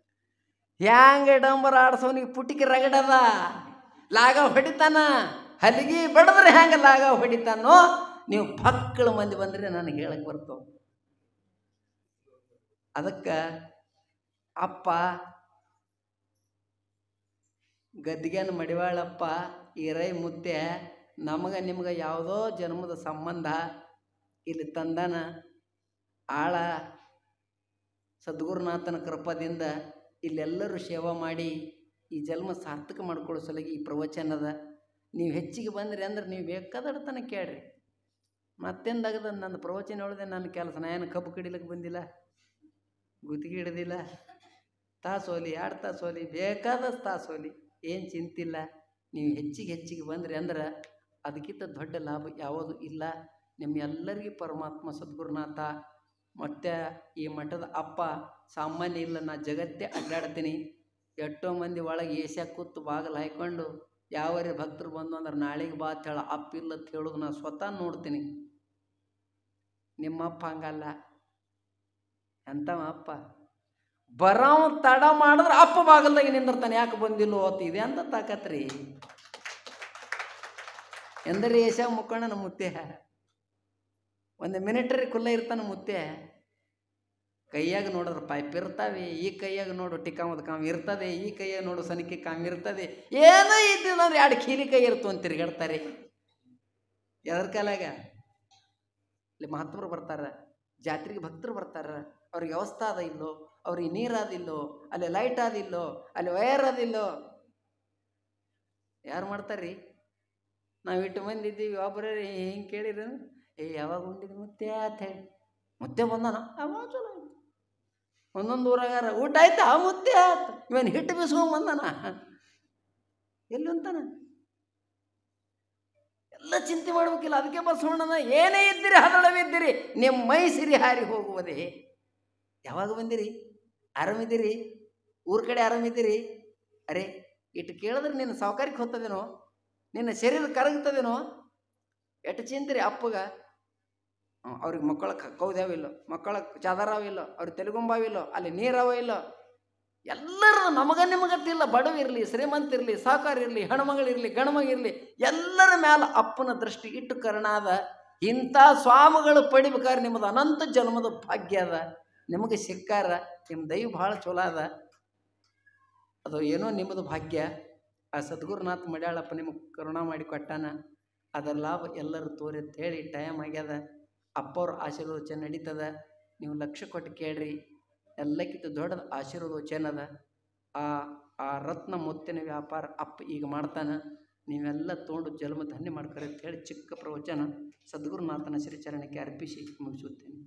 ಹ್ಯಾಂಗೆ ಡಂಬರ ಆಡ್ಸೋನಿಗೆ ಪುಟಿಕೆ ರಗಡದ, ಲಾಗ ಹೊಡಿತಾನ. ಹಲಿಗೆ ಬಡಿದ್ರೆ ಹ್ಯಾಂಗೆ ಲಾಗ ಹೊಡಿತಾನೋ, ನೀವು ಭಕ್ಕಳ ಮಂದಿ ಬಂದರೆ ನನಗೆ ಹೇಳಕ್ಕೆ ಬರ್ತವೆ. ಅದಕ್ಕೆ ಅಪ್ಪ ಗದ್ದಿಗೆನ ಮಡಿವಾಳಪ್ಪ ಈರೈ ಮುತ್ತೆ ನಮಗೆ ನಿಮ್ಗೆ ಯಾವುದೋ ಜನ್ಮದ ಸಂಬಂಧ ಇಲ್ಲಿ ತಂದಾನ. ಆಳ ಸದ್ಗುರುನಾಥನ ಕೃಪದಿಂದ ಇಲ್ಲೆಲ್ಲರೂ ಸೇವಾ ಮಾಡಿ ಈ ಜನ್ಮ ಸಾರ್ಥಕ ಮಾಡ್ಕೊಳ್ಳೋ ಸಲುವಾಗಿ ಈ ಪ್ರವಚನದ. ನೀವು ಹೆಚ್ಚಿಗೆ ಬಂದ್ರಿ ಅಂದ್ರೆ ನೀವು ಬೇಕಾದಡ್ತನ ಕೇಳ್ರಿ. ಮತ್ತೆಂದಾಗದ ನನ್ನ ಪ್ರವಚನ ಹೇಳಿದೆ ನನ್ನ ಕೆಲಸ. ನಾ ಏನು ಕಬ್ಬು ಕಡಿಲಕ್ಕೆ ಬಂದಿಲ್ಲ, ಗುತ್ತಿಗೆ ಹಿಡ್ದಿಲ್ಲ. ತಾಸೋಲಿ 2 ತಾಸೋಲಿ ಬೇಕಾದಷ್ಟು ತಾಸೋಲಿ, ಏನು ಚಿಂತಿಲ್ಲ. ನೀವು ಹೆಚ್ಚಿಗೆ ಬಂದ್ರಿ ಅಂದ್ರೆ ಅದಕ್ಕಿಂತ ದೊಡ್ಡ ಲಾಭ ಯಾವುದೂ ಇಲ್ಲ. ನಿಮ್ಮೆಲ್ಲರಿಗೂ ಪರಮಾತ್ಮ ಸದ್ಗುರುನಾಥ ಮತ್ತು ಈ ಮಠದ ಅಪ್ಪ ಸಾಮಾನ್ಯ ಇಲ್ಲ. ನಾ ಜಗತ್ತೇ ಅಡ್ಡಾಡ್ತೀನಿ. ಎಷ್ಟೋ ಮಂದಿ ಒಳಗೆ ಏಷ್ಯಾ ಕೂತು ಬಾಗಿಲು ಹಾಯ್ಕೊಂಡು ಯಾವರೇ ಭಕ್ತರು ಬಂದು ಅಂದ್ರೆ ನಾಳೆಗೆ ಬಾ ಅಂತ ಹೇಳ ಅಪ್ಪ ಇಲ್ಲ ಅಂತ ಹೇಳೋದು ನಾ ಸ್ವತಃ ನೋಡ್ತೀನಿ. ನಿಮ್ಮಪ್ಪ ಹಂಗಲ್ಲ. ಎಂಥವ ಅಪ್ಪ, ಬರೋವ್ ತಡ ಮಾಡಿದ್ರೆ ಅಪ್ಪ ಬಾಗಲ್ದಾಗ ನಿಂದಿರ್ತಾನೆ. ಯಾಕೆ ಬಂದಿಲ್ಲೋ ಇದೆ ಅಂತ ತಾಕತ್ರಿ. ಎಂದರೆ ಏಷ್ಯಾ ಮುಕ್ಕೋಣ ನಮ್ಮ ಮುತ್ತೆ 1 ಮಿನಿಟ್ರಿ ಕುಲ್ಲ ಇರ್ತಾನೆ ಮುತ್ತೆ. ಕೈಯಾಗ ನೋಡಿದ್ರೆ ಪೈಪ್ ಇರ್ತಾವೆ, ಈ ಕೈಯಾಗ ನೋಡು ಟಿಕಾಮದ ಕಾಮ್ ಇರ್ತದೆ, ಈ ಕೈಯಾಗ ನೋಡು ಸನಿಕೆ ಕಾಮ್ ಇರ್ತದೆ. ಏನೋ ಇದ್ದಿಲ್ಲ ಅಂದ್ರೆ 2 ಕೀಲಿ ಕೈ ಇರ್ತು ಅಂತ ತಿರುಗಾಡ್ತಾರೆ. ಎದ್ರ ಕಾಲಾಗ ಇಲ್ಲಿ ಮಹಾತ್ಮರು ಬರ್ತಾರೆ, ಜಾತ್ರೆಗೆ ಭಕ್ತರು ಬರ್ತಾರೆ. ಅವ್ರಿಗೆ ವ್ಯವಸ್ಥೆ ಅದ ಇಲ್ಲೋ, ಅವ್ರಿಗೆ ನೀರು ಅದಿಲ್ಲೋ, ಅಲ್ಲಿ ಲೈಟ್ ಅದಿಲ್ಲೋ, ಅಲ್ಲಿ ವಯರ್ ಅದಿಲ್ಲೋ, ಯಾರು ಮಾಡ್ತಾರ್ರಿ? ನಾವು 8 ಮಂದಿ ಇದ್ದೀವಿ. ಒಬ್ಬರೇ ಹಿಂಗೆ ಕೇಳಿದ್ರು, ಯಾವಾಗ ಉಂಡಿದ್ದು ಮುತ್ತೆ ಅಂತ ಹೇಳಿ. ಮುತ್ತೆ ಬಂದಾನ ಅವ ಚಲೋ ಆಯ್ತು. ಒಂದೊಂದು ಊರಾಗಾರ ಊಟ ಆಯ್ತಾ ಮುತ್ತೆ ಆಯ್ತು. ಇವನ್ ಹಿಟ್ಟು ಬಿಸ್ಕೊಂಡ್ ಬಂದಾನ ಎಲ್ಲಿ ಅಂತಾನ. ಎಲ್ಲ ಚಿಂತೆ ಮಾಡ್ಬೇಕಿಲ್ಲ. ಅದಕ್ಕೆ ಬಸವಣ್ಣನ ಏನೇ ಇದ್ದಿರಿ ಹದಳವಿದ್ದಿರಿ ನಿಮ್ಮ ಮೈ ಸಿರಿ ಹಾರಿ ಹೋಗುವುದೇ. ಯಾವಾಗ ಬಂದಿರಿ? ಆರಾಮಿದ್ದೀರಿ? ಊರ ಕಡೆ ಆರಾಮಿದ್ದೀರಿ? ಅರೆ ಇಟ್ಟು ಕೇಳಿದ್ರೆ ನಿನ್ನ ಸಾವುಕಾರಿಕೆ ಹೊತ್ತದೇನೋ, ನಿನ್ನ ಶರೀರ ಕರಗ್ತದೇನೋ. ಎಟ್ಟು ಚಿಂತಿರಿ ಅಪ್ಪಗ. ಅವ್ರಿಗೆ ಮಕ್ಕಳಕ್ಕೆ ಕೌದ್ಯಾವಿಲ್ಲೋ, ಮಕ್ಕಳಕ್ಕೆ ಚಾದರಾವಿಲ್ಲೋ, ಅವ್ರಿಗೆ ತೆಲುಗುಂಬಾವಿಲ್ಲೋ, ಅಲ್ಲಿ ನೀರವ ಇಲ್ಲೋ. ಎಲ್ಲರೂ ನಿಮಗತ್ತಿಲ್ಲ. ಬಡವಿರಲಿ, ಶ್ರೀಮಂತಿರಲಿ, ಸಾಕಾರ ಇರಲಿ, ಹೆಣ್ಮಗಳಿರಲಿ, ಗಣಮಗಿರಲಿ, ಎಲ್ಲರ ಮ್ಯಾಲ ಅಪ್ಪನ ದೃಷ್ಟಿ ಇಟ್ಟು ಕರುಣಾದ. ಇಂಥ ಸ್ವಾಮಿಗಳು ಪಡಿಬೇಕಾದ್ರೆ ನಿಮ್ಮದು ಅನಂತ ಜನ್ಮದ ಭಾಗ್ಯ ಅದ. ನಿಮಗೆ ಸಿಕ್ಕಾರ ನಿಮ್ಮ ದೈವ ಭಾಳ ಚಲೋ ಅದ. ಅದು ಏನೋ ನಿಮ್ಮದು ಭಾಗ್ಯ. ಆ ಸದ್ಗುರುನಾಥ ಮಡ್ಯಾಳಪ್ಪ ನಿಮಗೆ ಕರುಣಾ ಮಾಡಿ ಕೊಟ್ಟಾನ. ಅದರ ಲಾಭ ಎಲ್ಲರೂ ತೋರಿ ಅಂತ ಹೇಳಿ ಟೈಮ್ ಆಗ್ಯದ. ಅಪ್ಪವ್ರ ಆಶೀರ್ವಚನ ನಡೀತದ. ನೀವು ಲಕ್ಷ್ಯ ಕೊಟ್ಟು ಕೇಳ್ರಿ. ಎಲ್ಲಕ್ಕಿಂತ ದೊಡ್ಡದ ಆಶೀರ್ವಚನ ಅದ. ಆ ರತ್ನ ಮುತ್ತಿನ ವ್ಯಾಪಾರ ಅಪ್ಪ ಈಗ ಮಾಡ್ತಾನೆ. ನೀವೆಲ್ಲ ತೊಗೊಂಡು ಜನ್ಮ ಧನ್ಯ ಮಾಡ್ಕೊರಿ ಅಂತ ಹೇಳಿ ಚಿಕ್ಕ ಪ್ರವಚನ ಸದ್ಗುರುನಾಥನ ಶ್ರೀಚರಣಕ್ಕೆ ಅರ್ಪಿಸಿ ಮುಗಿಸುತ್ತೇನೆ.